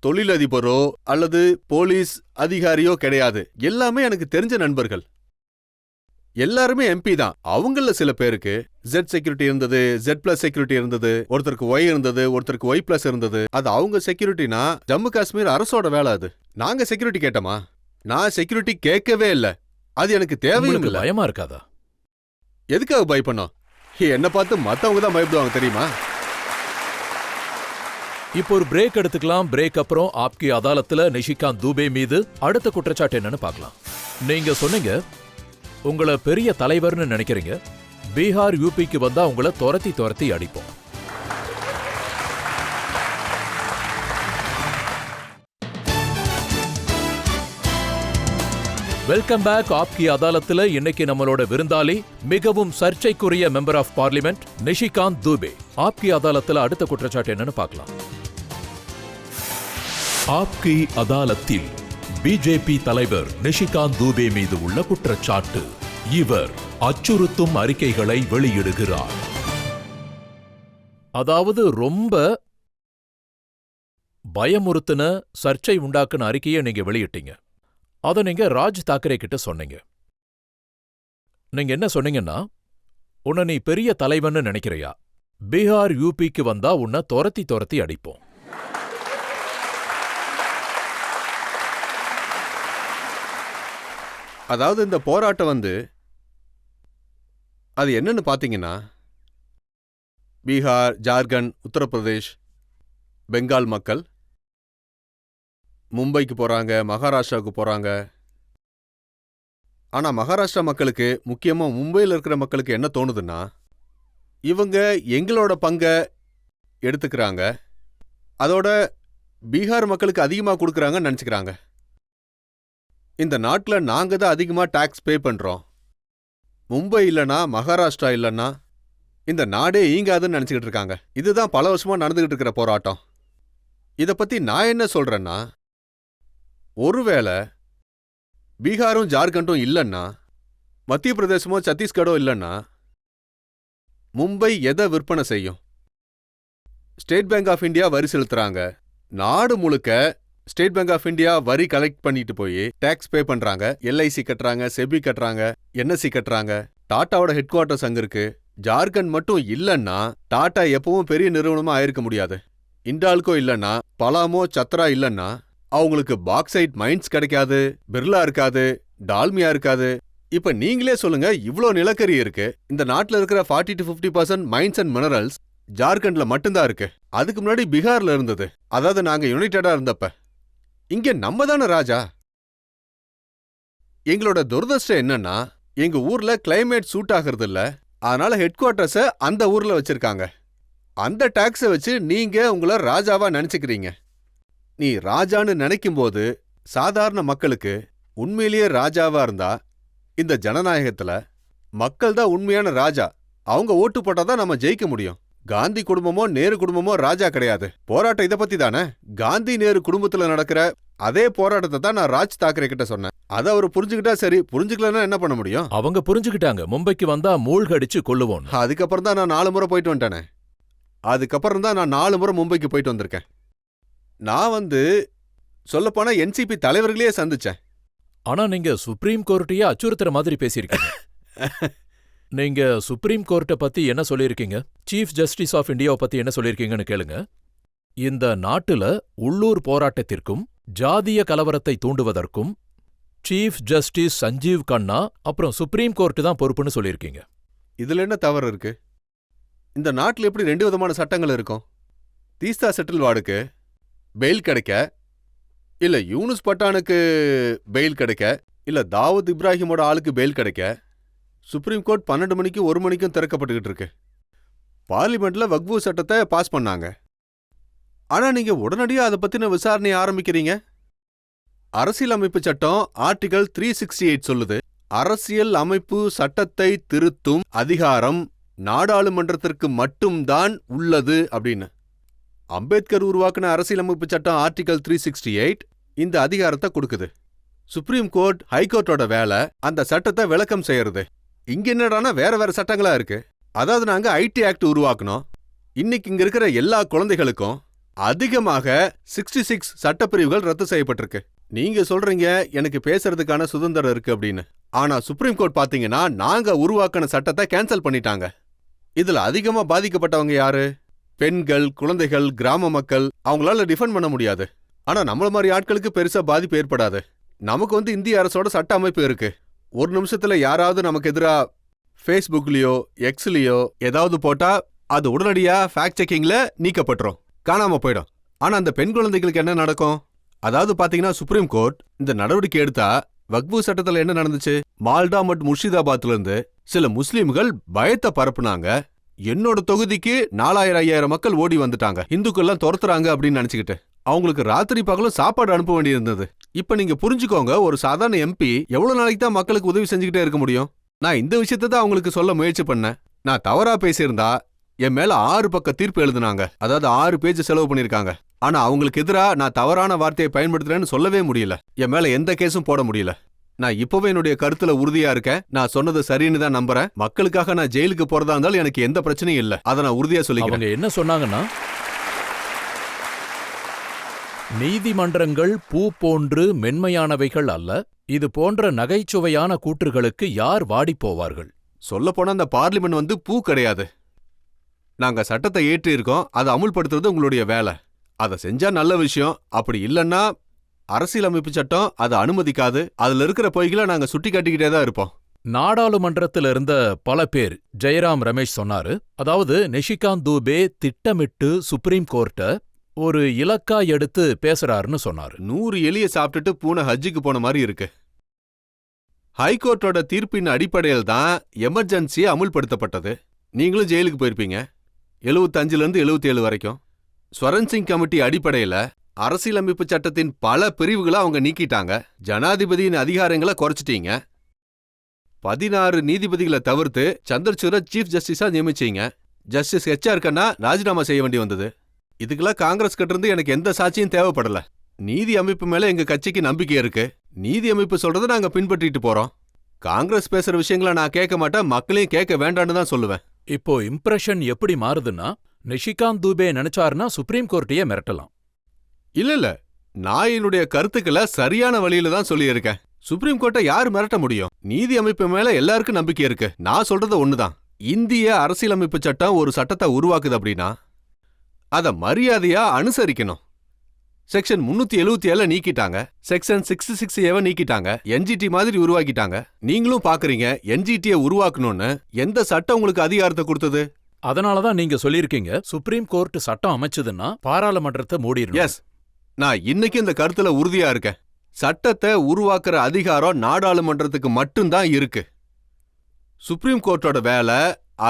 தொழிலதிபரோ அல்லது போலீஸ் அதிகாரியோ கிடையாது. எல்லாமே எனக்கு தெரிஞ்ச நண்பர்கள். எல்லாருமே எம்பி தான். அவங்கள சில பேருக்கு Z செக்யூரிட்டி இருந்தது, Z+ செக்யூரிட்டி இருந்தது, ஒருத்தருக்கு Y இருந்தது, ஒருத்தருக்கு Y+ இருந்தது. அது அவங்க செக்யூரிட்டினா ஜம்மு காஷ்மீர் அரசோட வேலை. அது நாங்க செக்யூரிட்டி கேட்டோமா? நான் செக்யூரிட்டி கேட்கவே இல்ல. அது எனக்கு தேவையும் இல்ல. பயமா இருக்காதா? எதுக்காக பயப்படணும்? என்ன பார்த்து மத்தவங்க தான் பயப்படுவாங்க தெரியுமா? இப்போ ஒரு பிரேக் எடுத்துக்கலாம். பிரேக் அப்புறம் ஆப்கி அதாலத்துல நிஷிகாந்த் தூபே மீது அடுத்த குற்றச்சாட்டு என்னன்னு பார்க்கலாம். நீங்க சொன்னீங்க உங்களை பெரிய தலைவர்னு நினைக்கிறீங்க. பீகார் யூபிக்கு வந்தா உங்களை துரத்தி அடிப்போம். Welcome back. ஆப்கி அதாலத்துல இன்னைக்கு நம்மளோட விருந்தாளி மிகவும் சர்ச்சைக்குரிய member of parliament Nishikant Dubey. Aapki அதாலத்துல அடுத்த குற்றச்சாட்டு என்னன்னு பார்க்கலாம். ஆப்கி அதாலத்தில் பிஜேபி தலைவர் நிஷிகாந்த் தூபே மீது உள்ள குற்றச்சாட்டு. இவர் அச்சுறுத்தும் அறிக்கைகளை வெளியிடுகிறார். அதாவது ரொம்ப பயமுறுத்தின, சர்ச்சை உண்டாக்குன அறிக்கையை நீங்க வெளியிட்டீங்க. அதை நீங்க ராஜ் தாக்கரே கிட்ட சொன்னீங்க. நீங்க என்ன சொன்னீங்கன்னா, உன்னை நீ பெரிய தலைவன்னு நினைக்கிறியா? பீகார் யூபிக்கு வந்தா உன்னை துரத்தி அடிப்போம். அதாவது இந்த போராட்டம் அது என்னன்னு பாத்தீங்கன்னா, பீகார், ஜார்க்கண்ட், உத்தரப்பிரதேஷ், பெங்கால் மக்கள் மும்பைக்கு போறாங்க, மகாராஷ்டிராவுக்கு போறாங்க. ஆனா மகாராஷ்டிரா மக்களுக்கு, முக்கியமா மும்பையில் இருக்கிற மக்களுக்கு என்ன தோணுதுன்னா, இவங்க எங்களோட பங்கை எடுத்துக்கிறாங்க, அதோட பீகார் மக்களுக்கு அதிகமா கொடுக்கறாங்கன்னு நினைச்சுக்கிறாங்க. இந்த நாட்டில் நாங்க தான் அதிகமா டாக்ஸ் பே பண்றோம். மும்பை இல்லனா, மகாராஷ்டிரா இல்லன்னா இந்த நாடே ஈங்காதுன்னு நினைச்சுக்கிட்டு இருக்காங்க. இதுதான் பல வருஷமா நடந்துகிட்டு இருக்கிற போராட்டம். இத பத்தி நான் என்ன சொல்றேன்னா, ஒருவேளை பீகாரும் ஜார்க்கண்டும் இல்லன்னா, மத்திய பிரதேசமோ சத்தீஸ்கடோ இல்லன்னா, மும்பை எதை விற்பனை செய்யும்? ஸ்டேட் பேங்க் ஆஃப் இந்தியா வரி செலுத்துறாங்க. நாடு முழுக்க ஸ்டேட் பேங்க் ஆஃப் இந்தியா வரி கலெக்ட் பண்ணிட்டு போய் டாக்ஸ் பே பண்றாங்க. எல்ஐசி கட்டுறாங்க, செபி கட்டுறாங்க, என்எஸ்சி கட்டுறாங்க. டாட்டாவோட ஹெட் குவார்ட்டர்ஸ் அங்க இருக்கு. ஜார்க்கண்ட் மட்டும் இல்லன்னா டாடா எப்பவும் பெரிய நிறுவனமா ஆயிருக்க முடியாது. இண்டால்கோ இல்லன்னா, பலாமோ சத்ரா இல்லன்னா அவங்களுக்கு பாக்சைட் மைன்ஸ் கிடைக்காது, பிர்லா இருக்காது, டால்மியா இருக்காது. இப்ப நீங்களே சொல்லுங்க, இவ்ளோ நிலக்கரி இருக்கு. இந்த நாட்டுல இருக்கிற 40 to 50% மைன்ஸ் அண்ட் மினரல்ஸ் ஜார்க்கண்ட்ல மட்டும்தான் இருக்கு. அதுக்கு முன்னாடி பீகார்ல இருந்தது. அதாவது நாங்க யுனைடெடா இருந்தப்ப. இங்க நம்ம தானே ராஜா. எங்களோட துரதிர்ஷ்டம் என்னன்னா, எங்க ஊர்ல கிளைமேட் சூட் ஆகிறது இல்ல. அதனால ஹெட் குவார்ட்டர்ஸ அந்த ஊர்ல வச்சிருக்காங்க. அந்த டாக்ஸ வச்சு நீங்க உங்கள ராஜாவா நினைச்சுக்கிறீங்க. நீ ராஜான்னு நினைக்கும் போது சாதாரண மக்களுக்கு உண்மையிலேயே ராஜாவா இருந்தா இந்த ஜனநாயகத்துல மக்கள் தான் உண்மையான ராஜா. அவங்க ஓட்டு போட்டாதான் நம்ம ஜெயிக்க முடியும். காந்தி குடும்பமோ நேரு குடும்பமோ ராஜா கிடையாது. போராட்டம் இதை பத்தி தானே. காந்தி நேரு குடும்பத்துல நடக்கிற அதே போராட்டத்தை தான் நான் ராஜ் தாக்கரே கிட்ட சொன்னேன். அதை அவர் புரிஞ்சுக்கிட்டா சரி, புரிஞ்சுக்கலன்னா என்ன பண்ண முடியும்? அவங்க புரிஞ்சுக்கிட்டாங்க. மும்பைக்கு வந்தா மூழ்கடிச்சு கொல்லுவோம். அதுக்கப்புறம் தான் நான் 4 முறை போயிட்டு வந்துட்டேனே. அதுக்கப்புறம் தான் நான் 4 முறை மும்பைக்கு போயிட்டு வந்திருக்கேன். நான் சொல்லப்போனா என்சிபி தலைவர்களையே சந்திச்சேன். ஆனா நீங்க சுப்ரீம் கோர்ட்டையே அச்சுறுத்துற மாதிரி பேசியிருக்கீங்க. நீங்க சுப்ரீம் கோர்ட்டை பத்தி என்ன சொல்லியிருக்கீங்க? சீஃப் ஜஸ்டிஸ் ஆஃப் இந்தியாவை பத்தி என்ன சொல்லியிருக்கீங்கன்னு கேளுங்க. இந்த நாட்டுல உள்ளூர் போராட்டத்திற்கும் ஜாதிய கலவரத்தை தூண்டுவதற்கும் சீஃப் ஜஸ்டிஸ் சஞ்சீவ் கண்ணா அப்புறம் சுப்ரீம் கோர்ட் தான் பொறுப்புன்னு சொல்லியிருக்கீங்க. இதுல என்ன தவறு இருக்கு? இந்த நாட்டில் எப்படி 2 விதமான சட்டங்கள் இருக்கும்? தீஸ்தா செட்டில்வாடுக்கு பெயில் கிடைக்க, இல்ல யூனுஸ் பட்டானுக்கு பெயில் கிடைக்க, இல்ல தாவூத் இப்ராஹிமோட ஆளுக்கு பெயில் கிடைக்க சுப்ரீம் கோர்ட் 12 மணிக்கும் 1 மணிக்கும் திறக்கப்பட்டுக்கிட்டு இருக்கு. பார்லிமெண்ட்ல வக்ஃபு சட்டத்தை பாஸ் பண்ணாங்க. ஆனா நீங்க உடனடியா அதை பத்தின விசாரணையை ஆரம்பிக்கிறீங்க. அரசியல் அமைப்பு சட்டம் ஆர்டிகல் 368 சொல்லுது, அரசியல் அமைப்பு சட்டத்தை திருத்தும் அதிகாரம் நாடாளுமன்றத்திற்கு மட்டும்தான் உள்ளது அப்படின்னு. அம்பேத்கர் உருவாக்கின அரசியலமைப்பு சட்டம் ஆர்டிகல் 368 இந்த அதிகாரத்தை கொடுக்குது. சுப்ரீம் கோர்ட் ஹைகோர்ட்டோட வேலை அந்த சட்டத்தை விளக்கம் செய்யறது. இங்க என்னடானா வேற வேற சட்டங்களா இருக்கு. அதாவது நாங்க ஐடி ஆக்ட் உருவாக்கணும். இன்னைக்கு இங்க இருக்கிற எல்லா குழந்தைகளுக்கும் அதிகமாக 66 சட்டப்பிரிவுகள் ரத்து செய்யப்பட்டிருக்கு. நீங்க சொல்றீங்க எனக்கு பேசுறதுக்கான சுதந்திரம் இருக்கு அப்படின்னு. ஆனா சுப்ரீம் கோர்ட் பாத்தீங்கன்னா நாங்க உருவாக்கின சட்டத்தை கேன்சல் பண்ணிட்டாங்க. இதுல அதிகமா பாதிக்கப்பட்டவங்க யாரு? பெண்கள், குழந்தைகள், கிராம மக்கள். அவங்களால டிஃபெண்ட் பண்ண முடியாது. ஆனா நம்மள மாதிரி ஆட்களுக்கு பெருசா பாதிப்பு ஏற்படாது. நமக்கு இந்திய அரசோட சட்ட அமைப்பு இருக்கு. ஒரு நிமிஷத்துல யாராவது நமக்கு எதிரா ஃபேஸ்புக்லயோ எக்ஸ்லயோ ஏதாவது போட்டா அது உடனடியா ஃபேக்ட் செக்கிங்ல நீக்கப்பட்டுரும், காணாம போயிடும். ஆனா அந்த பெண் குழந்தைகளுக்கு என்ன நடக்கும்? அதாவது பாத்தீங்கன்னா சுப்ரீம் கோர்ட் இந்த நடவடிக்கை எடுத்தா வக்ஃபு சட்டத்துல என்ன நடந்துச்சு? மால்டா மற்றும் முர்ஷிதாபாத்ல இருந்து சில முஸ்லிம்கள் பயத்தை பரப்புனாங்க. என்னோட தொகுதிக்கு 4000-5000 மக்கள் ஓடி வந்துட்டாங்க. இந்துக்கள்லாம் துரத்துறாங்க அப்படின்னு நினைச்சுக்கிட்டு அவங்களுக்கு ராத்திரி பகலும் சாப்பாடு அனுப்ப வேண்டியிருந்தது. இப்ப நீங்க புரிஞ்சுக்கோங்க, ஒரு சாதாரண எம்பி எவ்வளவு நாளைக்கு தான் மக்களுக்கு உதவி செஞ்சுக்கிட்டே இருக்க முடியும்? நான் இந்த விஷயத்தை தான் அவங்களுக்கு சொல்ல முயற்சி பண்ணேன். நான் தவறா பேசியிருந்தா என் மேல 6 பக்க தீர்ப்பு எழுதுனாங்க. அதாவது 6 பேஜ் செலவு பண்ணிருக்காங்க. ஆனா அவங்களுக்கு எதிரா நான் தவறான வார்த்தையை பயன்படுத்துறேன்னு சொல்லவே முடியல. என் மேல எந்த கேஸும் போட முடியல. நான் இப்பவே என்னுடைய கருத்துல உறுதியா இருக்கேன். நான் சொன்னது சரின்னு தான் நம்புறேன். மக்களுக்காக நான் ஜெயிலுக்கு போறதா இருந்தாலும் எனக்கு எந்த பிரச்சனையும் இல்ல. அதை நான் உறுதியா சொல்லிக்கிறேன். அவங்க என்ன சொன்னாங்கன்னா, நீதிமன்றங்கள் பூ போன்று மென்மையானவைகள் அல்ல. இது போன்ற நகைச்சுவையான கூற்றுகளுக்கு யார் வாடிப் போவார்கள்? சொல்லப்போனா அந்த பார்லிமெண்ட் பூ கிடையாது. நாங்க சட்டத்தை ஏற்றி இருக்கோம். அதை அமுல்படுத்துறது உங்களுடைய வேலை. அதை செஞ்சா நல்ல விஷயம். அப்படி இல்லைன்னா அரசியலமைப்பு சட்டம் அதை அனுமதிக்காது. அதுல இருக்கிற பொய்களை நாங்க சுட்டி காட்டிக்கிட்டே தான் இருப்போம். நாடாளுமன்றத்தில் இருந்த பல பேர் ஜெயராம் ரமேஷ் சொன்னாரு. அதாவது நிஷிகாந்த் தூபே திட்டமிட்டு சுப்ரீம் கோர்ட்ட ஒரு இலக்கா எடுத்து பேசுறாருன்னு சொன்னாரு. 100 எலிய சாப்பிட்டுட்டு பூனை ஹஜ்ஜுக்கு போன மாதிரி இருக்கு. ஹைகோர்ட்டோட தீர்ப்பின் அடிப்படையில் தான் எமர்ஜென்சியை அமுல்படுத்தப்பட்டது. நீங்களும் ஜெயிலுக்கு போயிருப்பீங்க 75ல இருந்து 77 வரைக்கும். ஸ்வரன் சிங் கமிட்டி அடிப்படையில அரசியலமைப்பு சட்டத்தின் பல பிரிவுகளை அவங்க நீக்கிட்டாங்க. ஜனாதிபதியின் அதிகாரங்களை குறைச்சிட்டீங்க. 16 நீதிபதிகளை தவிர்த்து சந்திரசூட சீஃப் ஜஸ்டிஸா நியமிச்சீங்க. ஜஸ்டிஸ் HR கண்ணா ராஜினாமா செய்ய வேண்டி வந்தது. இதுக்கெல்லாம் காங்கிரஸ் கிட்ட இருந்து எனக்கு எந்த சாட்சியும் தேவைப்படல. நீதி அமைப்பு மேல எங்க கட்சிக்கு நம்பிக்கை இருக்கு. நீதி அமைப்பு சொல்றதை நாங்க பின்பற்றிட்டு போறோம். காங்கிரஸ் பேசுற விஷயங்களை நான் கேட்க மாட்டேன், மக்களையும் கேட்க வேண்டான்னு தான் சொல்லுவேன். இப்போ இம்ப்ரெஷன் எப்படி மாறுதுன்னா, நிஷிகாந்த் தூபே நினைச்சாருன்னா சுப்ரீம் கோர்ட்டையே மிரட்டலாம். இல்ல, நான் என்னுடைய கருத்துக்களை சரியான வழியில தான் சொல்லியிருக்கேன். சுப்ரீம் கோர்ட்டை யார் மிரட்ட முடியும்? நீதி அமைப்பு மேல எல்லாருக்கும் நம்பிக்கை இருக்கு. நான் சொல்றது ஒண்ணுதான். இந்திய அரசியலமைப்பு சட்டம் ஒரு சட்டத்தை உருவாக்குது அப்படின்னா அதை மரியாதையா அனுசரிக்கணும். செக்ஷன் 377 நீக்கிட்டாங்க. செக்ஷன் 66A நீக்கிட்டாங்க. NGT மாதிரி உருவாக்கிட்டாங்க. நீங்களும் பாக்குறீங்க NGT உருவாக்கணும்னு எந்த சட்டம் உங்களுக்கு அதிகாரத்தை கொடுத்தது? அதனாலதான் நீங்க சொல்லியிருக்கீங்க சுப்ரீம் கோர்ட் சட்டம் அமைச்சதுன்னா பாராளுமன்றத்தை மூடிடணும். எஸ், நான் இன்னைக்கு இந்த கருத்துல உறுதியா இருக்கேன். சட்டத்தை உருவாக்குற அதிகாரம் நாடாளுமன்றத்துக்கு மட்டும்தான் இருக்கு. சுப்ரீம் கோர்ட்டோட வேலை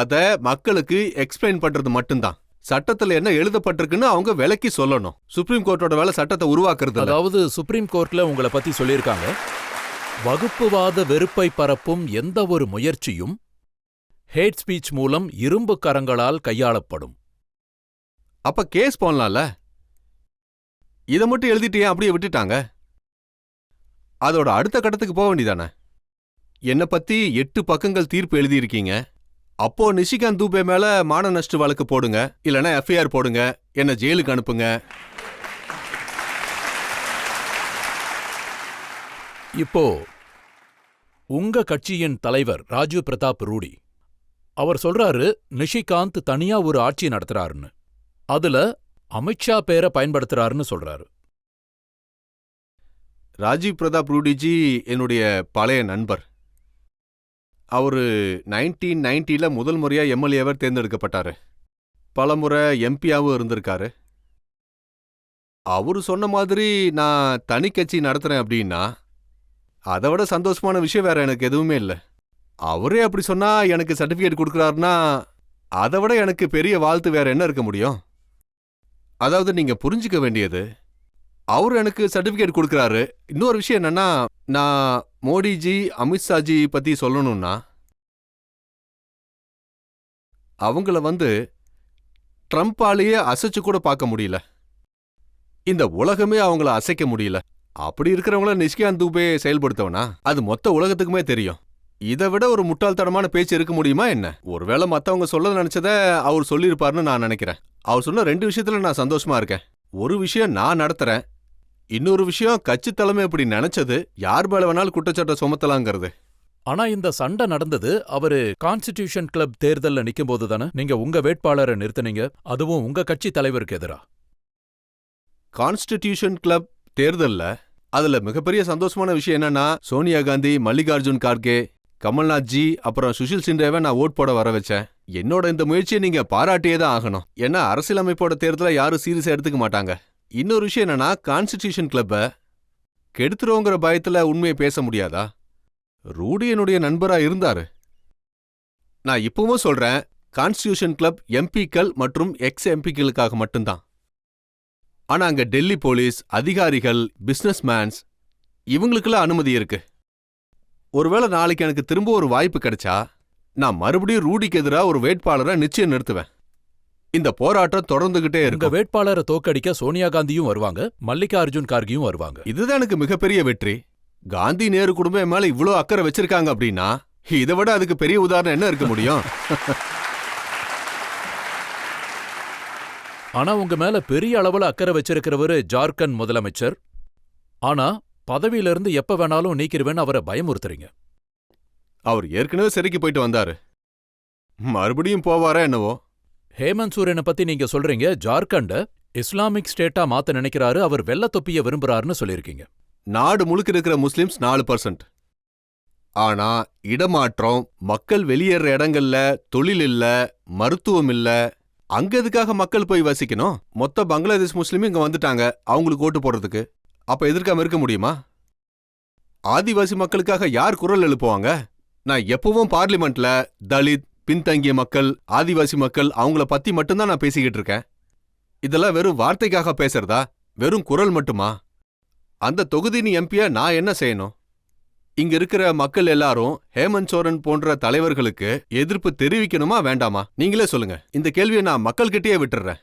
அதை மக்களுக்கு எக்ஸ்பிளைன் பண்றது மட்டும்தான். சட்டத்துல என்ன எழுதப்பட்டிருக்குன்னு அவங்க விளக்கி சொல்லணும். சுப்ரீம் கோர்ட்டோட வேலை சட்டத்தை உருவாக்குறது இல்ல. அதாவது சுப்ரீம் கோர்ட்ல உங்களை பத்தி சொல்லியிருக்காங்க, வகுப்புவாத வெறுப்பை பரப்பும் எந்த ஒரு முயற்சியும் ஹேட் ஸ்பீச் மூலம் இரும்பு கரங்களால் கையாளப்படும். அப்ப கேஸ் போடலாம்ல. இதை மட்டும் எழுதிட்டு ஏன் அப்படியே விட்டுட்டாங்க? அதோட அடுத்த கட்டத்துக்கு போக வேண்டியதானே? என்னை பத்தி 8 பக்கங்கள் தீர்ப்பு எழுதியிருக்கீங்க. அப்போ நிஷிகாந்த் தூபே மேல மான நஷ்ட வழக்கு போடுங்க, இல்லைன்னா எஃப்ஐஆர் போடுங்க, என்ன ஜெயிலுக்கு அனுப்புங்க. இப்போ உங்க கட்சியின் தலைவர் ராஜீவ் பிரதாப் ரூடி அவர் சொல்றாரு நிஷிகாந்த் தனியா ஒரு ஆட்சி நடத்துறாருன்னு. அதுல அமித்ஷா பேரை பயன்படுத்துறாருன்னு சொல்றாரு. ராஜீவ் பிரதாப் ரூடிஜி என்னுடைய பழைய நண்பர். அவரு 1990ல முதல் முறையா எம்எல்ஏவர் தேர்ந்தெடுக்கப்பட்டாரு. பலமுறை எம்பியாவும் இருந்திருக்காரு. அவரு சொன்ன மாதிரி நான் தனி கட்சி நடத்துறேன் அப்படின்னா அதை விட சந்தோஷமான விஷயம் வேற எனக்கு எதுவுமே இல்லை. அவரே அப்படி சொன்னா எனக்கு சர்டிபிகேட் கொடுக்குறாருன்னா அதை விட எனக்கு பெரிய வாழ்த்து வேற என்ன இருக்க முடியும்? அதாவது நீங்க புரிஞ்சுக்க வேண்டியது, அவர் எனக்கு சர்டிபிகேட் கொடுக்குறாரு. இன்னொரு விஷயம் என்னன்னா, நான் மோடிஜி அமித்ஷாஜி பத்தி சொல்லணும்னா அவங்கள ட்ரம்பாலேயே அசைச்சு கூட பார்க்க முடியல. இந்த உலகமே அவங்கள அசைக்க முடியல. அப்படி இருக்கிறவங்கள நிஷிகாந்த் தூபே செயல்படுத்தவனா அது மொத்த உலகத்துக்குமே தெரியும். இதை விட ஒரு முட்டாள்தனமான பேச்சு இருக்க முடியுமா என்ன? ஒருவேளை மத்தவங்க சொல்ல நினைச்சத அவர் சொல்லியிருப்பாருன்னு நான் நினைக்கிறேன். அவர் சொன்ன 2 விஷயத்துல நான் சந்தோஷமா இருக்கேன். ஒரு விஷயம் நான் நடத்துறேன், இன்னொரு விஷயம் கட்சி தலைமை இப்படி நினைச்சது யார் மேல வேணாலும் குற்றச்சாட்டை சுமத்தலாங்கிறது. ஆனா இந்த சண்டை நடந்தது அவரு கான்ஸ்டிடியூஷன் கிளப் தேர்தல்ல நிக்கும்போது தானே நீங்க உங்க வேட்பாளரை நிறுத்தினீங்க, அதுவும் உங்க கட்சி தலைவருக்கு எதிரா. கான்ஸ்டிடியூஷன் கிளப் தேர்தல்ல அதுல மிகப்பெரிய சந்தோஷமான விஷயம் என்னன்னா, சோனியா காந்தி, மல்லிகார்ஜுன் கார்கே, கமல்நாத் ஜி, அப்புறம் சுஷில் சிண்டேவை நான் ஓட் போட வர வச்சேன். என்னோட இந்த முயற்சியை நீங்க பாராட்டியே தான் ஆகணும். ஏன்னா அரசியலமைப்போட தேர்தலை யாரும் சீரியஸா எடுத்துக்க மாட்டாங்க. இன்னொரு விஷயம் என்னன்னா, கான்ஸ்டிடியூஷன் கிளப்பை கெடுத்துருவோங்கிற பயத்துல உண்மையை பேச முடியாதா? ரூடி என்னுடைய நண்பரா இருந்தாரு. நான் இப்பவும் சொல்றேன், கான்ஸ்டிடியூஷன் கிளப் எம்பிக்கள் மற்றும் எக்ஸ் எம்பிக்களுக்காக மட்டும்தான். ஆனா அங்க டெல்லி போலீஸ் அதிகாரிகள், பிசினஸ்மேன்ஸ் இவங்களுக்கெல்லாம் அனுமதி இருக்கு. ஒருவேளை நாளைக்கு எனக்கு திரும்ப ஒரு வாய்ப்பு கிடைச்சா நான் மறுபடியும் ரூடிக்கு எதிராக ஒரு வேட்பாளரை நிச்சயம் நிறுத்துவேன். இந்த போராட்டம் தொடர்ந்துகிட்டே இருக்கு. உங்க வேட்பாளரை தோக்கடிக்க சோனியா காந்தியும் வருவாங்க, மல்லிகார்ஜுன் கார்கேயும் வருவாங்க. இதுதான் எனக்கு மிகப்பெரிய வெற்றி. காந்தி நேரு குடும்பம் மேல இவ்வளோ அக்கறை வச்சிருக்காங்க அப்படின்னா இதை விட அதுக்கு பெரிய உதாரணம் என்ன இருக்க முடியும்? ஆனா உங்க மேல பெரிய அளவுல அக்கறை வச்சிருக்கிறவரு ஜார்க்கண்ட் முதலமைச்சர். ஆனா பதவியிலிருந்து எப்ப வேணாலும் நீக்கிருவேன்னு அவரை பயமுறுத்துறீங்க. அவர் ஏற்கனவே சிறைக்கு போயிட்டு வந்தாரு, மறுபடியும் போவாரா என்னவோ. ஹேமந்த் சோரனை பத்தி நீங்க சொல்றீங்க ஜார்க்கண்ட இஸ்லாமிக் ஸ்டேட்டா மாத்த நினைக்கிறாரு, அவர் வெள்ள தொப்பிய விரும்புறாருன்னு சொல்லிருக்கீங்க. நாடு முழுக்க இருக்கிற முஸ்லிம்ஸ் 4%. ஆனா இடமாற்றம், மக்கள் வெளியேற இடங்கள்ல தொழில் இல்ல, மருத்துவம் இல்ல, அங்க எதுக்காக மக்கள் போய் வசிக்கணும்? மொத்த பங்களாதேஷ் முஸ்லிமும் இங்க வந்துட்டாங்க அவங்களுக்கு ஓட்டு போடுறதுக்கு. அப்ப எதிர்க்காம இருக்க முடியுமா? ஆதிவாசி மக்களுக்காக யார் குரல் எழுப்புவாங்க? நான் எப்பவும் பார்லிமெண்ட்ல தலித், பின்தங்கிய மக்கள், ஆதிவாசி மக்கள் அவங்கள பத்தி மட்டும்தான் நான் பேசிக்கிட்டு இருக்கேன். இதெல்லாம் வெறும் வார்த்தைக்காக பேசுறதா? வெறும் குரல் மட்டுமா? அந்த தொகுதியின் எம்பியா நான் என்ன செய்யணும்? இங்க இருக்கிற மக்கள் எல்லாரும் ஹேமந்த் சோரன் போன்ற தலைவர்களுக்கு எதிர்ப்பு தெரிவிக்கணுமா வேண்டாமா? நீங்களே சொல்லுங்க. இந்த கேள்வியை நான் மக்கள்கிட்டயே விட்டுறேன்.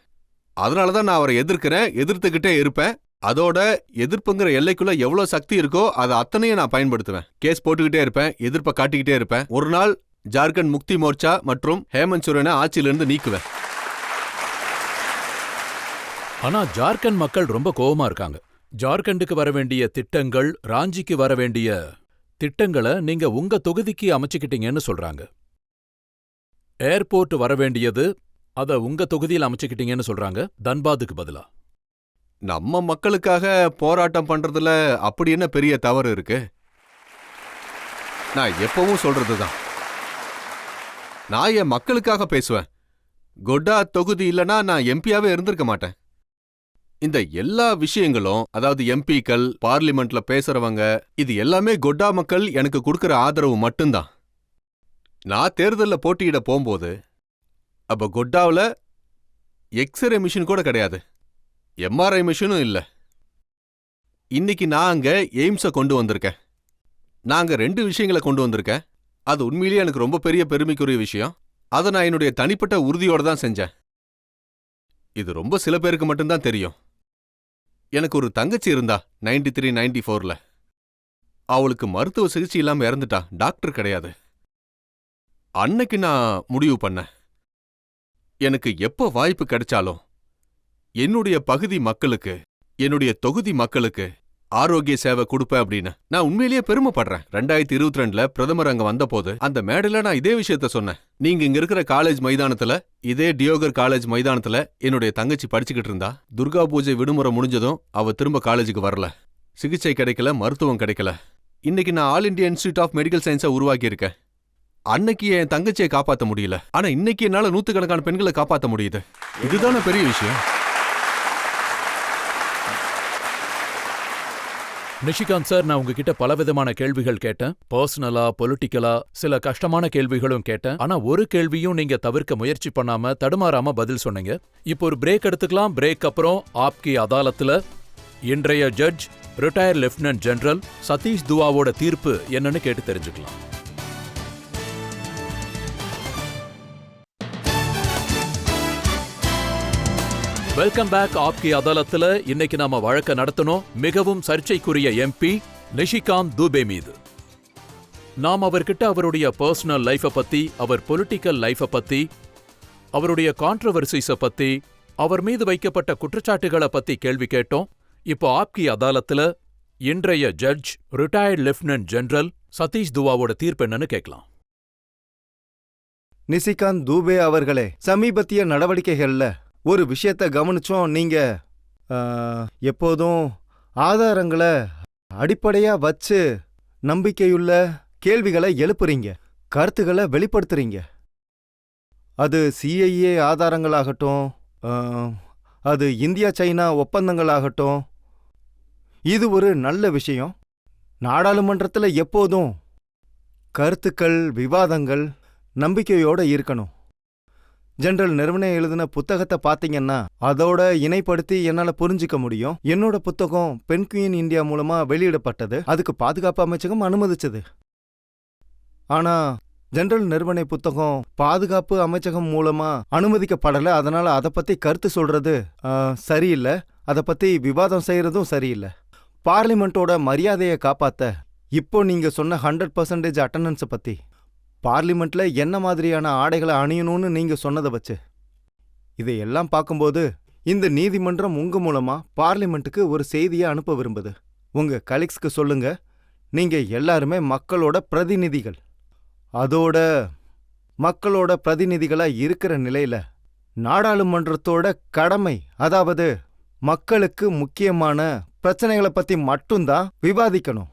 அதனாலதான் நான் அவரை எதிர்க்கிறேன், எதிர்த்துக்கிட்டே இருப்பேன். அதோட எதிர்ப்புங்கிற எல்லைக்குள்ள எவ்வளவு சக்தி இருக்கோ அதை அத்தனையும் நான் பயன்படுத்துவேன். கேஸ் போட்டுக்கிட்டே இருப்பேன், எதிர்ப்பை காட்டிக்கிட்டே இருப்பேன். ஒரு நாள் ஜார்க்கண்ட் முக்தி மோர்ச்சா மற்றும் ஹேமந்த் சோரனை ஆட்சியிலிருந்து நீக்குவேன். ஆனா ஜார்க்கண்ட் மக்கள் ரொம்ப கோவமா இருக்காங்க. ஜார்க்கண்டுக்கு வர வேண்டிய திட்டங்கள், ராஞ்சிக்கு வர வேண்டிய திட்டங்களை நீங்க உங்க தொகுதிக்கு அமைச்சுக்கிட்டீங்கன்னு சொல்றாங்க. ஏர்போர்ட் வர வேண்டியது அத உங்க தொகுதியில் அமைச்சுக்கிட்டீங்கன்னு சொல்றாங்க, தன்பாதுக்கு பதிலா. நம்ம மக்களுக்காக போராட்டம் பண்றதுல அப்படி என்ன பெரிய தவறு இருக்கு? நான் எப்பவும் சொல்றதுதான், நான் என் மக்களுக்காக பேசுவேன். கொட்டா தொகுதி இல்லனா நான் எம்பியாவே இருந்திருக்க மாட்டேன். இந்த எல்லா விஷயங்களும், அதாவது எம்பிக்கள், பார்லிமெண்ட்ல பேசுறவங்க, இது எல்லாமே கொட்டா மக்கள் எனக்கு கொடுக்கிற ஆதரவு மட்டும்தான். நான் தேர்தலில் போட்டியிட போகும்போது அப்ப கொட்டாவில் எக்ஸ்ரே மிஷின் கூட கிடையாது, எம்ஆர்ஐ மிஷினும் இல்ல. இன்னைக்கு நான் அங்க எய்ம்ஸை கொண்டு வந்திருக்கேன். நாங்க 2 விஷயங்களை கொண்டு வந்திருக்கேன். அது உண்மையிலேயே எனக்கு ரொம்ப பெரிய பெருமைக்குரிய விஷயம். அதை நான் என்னுடைய தனிப்பட்ட உறுதியோட தான் செஞ்சேன். இது ரொம்ப சில பேருக்கு மட்டும்தான் தெரியும். எனக்கு ஒரு தங்கச்சி இருந்தா 93, 94ல. அவளுக்கு மருத்துவ சிகிச்சை இல்லாம இறந்துட்டா, டாக்டர் கிடையாது. அன்னைக்கு நான் முடிவு பண்ணேன், எனக்கு எப்ப வாய்ப்பு கிடைச்சாலும் என்னுடைய பகுதி மக்களுக்கு, என்னுடைய தொகுதி மக்களுக்கு ஆரோக்கிய சேவை கொடுப்பேன் அப்படின்னு. நான் உண்மையிலேயே பெருமைப்படுறேன். 2022ல பிரதமர் அங்க வந்தபோது அந்த மேடையில நான் இதே விஷயத்த சொன்னேன். நீங்க இங்க இருக்கிற காலேஜ் மைதானத்துல, இதே டியோகர் காலேஜ் மைதானத்துல என்னுடைய தங்கச்சி படிச்சுக்கிட்டு இருந்தா. துர்கா பூஜை விடுமுறை முடிஞ்சதும் அவ திரும்ப காலேஜுக்கு வரல. சிகிச்சை கிடைக்கல, மருத்துவம் கிடைக்கல. இன்னைக்கு நான் all India institute of medical சயின்ஸை உருவாக்கி இருக்கேன். அன்னைக்கு என் தங்கச்சியை காப்பாற்ற முடியல, ஆனா இன்னைக்கு என்னால 100கணக்கான பெண்களை காப்பாற்ற முடியுது. இதுதானே பெரிய விஷயம். நிஷிகாந்த் சார், நான் உங்ககிட்ட பலவிதமான கேள்விகள் கேட்டேன். பர்சனலா, பொலிட்டிக்கலா, சில கஷ்டமான கேள்விகளும் கேட்டேன். ஆனா ஒரு கேள்வியும் நீங்க தவிர்க்க முயற்சி பண்ணாம, தடுமாறாம பதில் சொன்னீங்க. இப்போ ஒரு பிரேக் எடுத்துக்கலாம். பிரேக் அப்புறம் ஆப்கி அதாலத்துல இன்றைய judge retired lieutenant general Satish துவாவோட தீர்ப்பு என்னன்னு கேட்டு தெரிஞ்சுக்கலாம். Welcome back. ஆப்கி அதாலத்துல இன்னைக்கு நாம வழக்க நடத்தணும் மிகவும் சர்ச்சைக்குரிய எம்பி நிஷிகாந்த் தூபே மீது. நாம் அவர்கிட்ட அவருடைய பர்சனல் லைஃபை பத்தி, அவர் பொலிட்டிக்கல் லைஃபை பத்தி, அவருடைய கான்ட்ரவர்சிஸை பத்தி, அவர் மீது வைக்கப்பட்ட குற்றச்சாட்டுகளை பத்தி கேள்வி கேட்டோம். இப்போ ஆப்கி அதாலத்துல இன்றைய judge retired lieutenant general Satish துவாவோட தீர்ப்பு என்னன்னு கேட்கலாம். நிஷிகாந்த் தூபே அவர்களே, சமீபத்திய நடவடிக்கைகள்ல ஒரு விஷயத்த கவனிச்சோம். நீங்க எப்போதும் ஆதாரங்களை அடிப்படையா வச்சு நம்பிக்கையுள்ள கேள்விகளை எழுப்புறீங்க, கருத்துக்களை வெளிப்படுத்துறீங்க. அது சிஐஏ ஆதாரங்களாகட்டும், அது இந்தியா சைனா ஒப்பந்தங்களாகட்டும், இது ஒரு நல்ல விஷயம். நாடாளுமன்றத்தில் எப்போதும் கருத்துக்கள், விவாதங்கள் நம்பிக்கையோட இருக்கணும். ஜெனரல் நிறுவனம் எழுதின புத்தகத்தை பார்த்தீங்கன்னா அதோட இணைப்படுத்தி என்னால புரிஞ்சுக்க முடியும். என்னோட புத்தகம் பென்குயின் இந்தியா மூலமா வெளியிடப்பட்டது. அதுக்கு பாதுகாப்பு அமைச்சகம் அனுமதிச்சது. ஆனா ஜெனரல் நிறுவன புத்தகம் பாதுகாப்பு அமைச்சகம் மூலமா அனுமதிக்கப்படல. அதனால அதை பத்தி கருத்து சொல்றது சரியில்லை. அதை பத்தி விவாதம் செய்யறதும் சரியில்லை. பார்லிமெண்டோட மரியாதையை காப்பாத்த இப்போ நீங்க சொன்ன 100% அட்டண்டன்ஸை பத்தி, பார்லிமெண்ட்ல என்ன மாதிரியான ஆடைகளை அணியணும்னு நீங்க சொன்னதை வச்சு, இதையெல்லாம் பார்க்கும்போது இந்த நீதிமன்றம் உங்க மூலமா பார்லிமெண்ட்டுக்கு ஒரு செய்தியை அனுப்ப விரும்புது. உங்க கலீக்ஸ்க்கு சொல்லுங்க, நீங்க எல்லாருமே மக்களோட பிரதிநிதிகள். அதோட மக்களோட பிரதிநிதிகளா இருக்கிற நிலையில நாடாளுமன்றத்தோட கடமை, அதாவது மக்களுக்கு முக்கியமான பிரச்சனைகளை பத்தி மட்டும்தான் விவாதிக்கணும்.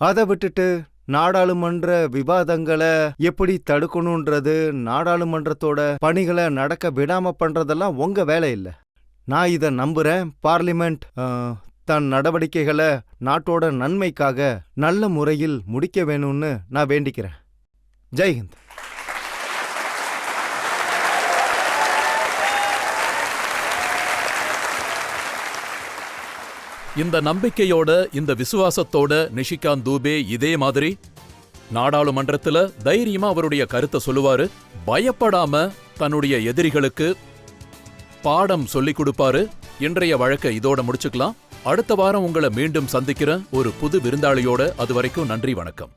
அதை விட்டுட்டு நாடாளுமன்ற விவாதங்களை எப்படி தடுக்கணுன்றது, நாடாளுமன்றத்தோட பணிகளை நடக்க விடாம பண்றதெல்லாம் உங்க வேலை இல்லை. நான் இதை நம்புறேன். பார்லிமெண்ட் தன் நடவடிக்கைகளை நாட்டோட நன்மைக்காக நல்ல முறையில் முடிக்க வேணும்னு நான் வேண்டிக்கிறேன். ஜெய்ஹிந்த். இந்த நம்பிக்கையோட, இந்த விசுவாசத்தோட நிஷிகாந்த் தூபே இதே மாதிரி நாடாளுமன்றத்துல தைரியமா அவருடைய கருத்தை சொல்லுவாரு. பயப்படாம தன்னுடைய எதிரிகளுக்கு பாடம் சொல்லிக் கொடுப்பாரு. இன்றைய வழக்கை இதோட முடிச்சுக்கலாம். அடுத்த வாரம் உங்களை மீண்டும் சந்திக்கிறேன் ஒரு புது விருந்தாளியோட. அது வரைக்கும் நன்றி, வணக்கம்.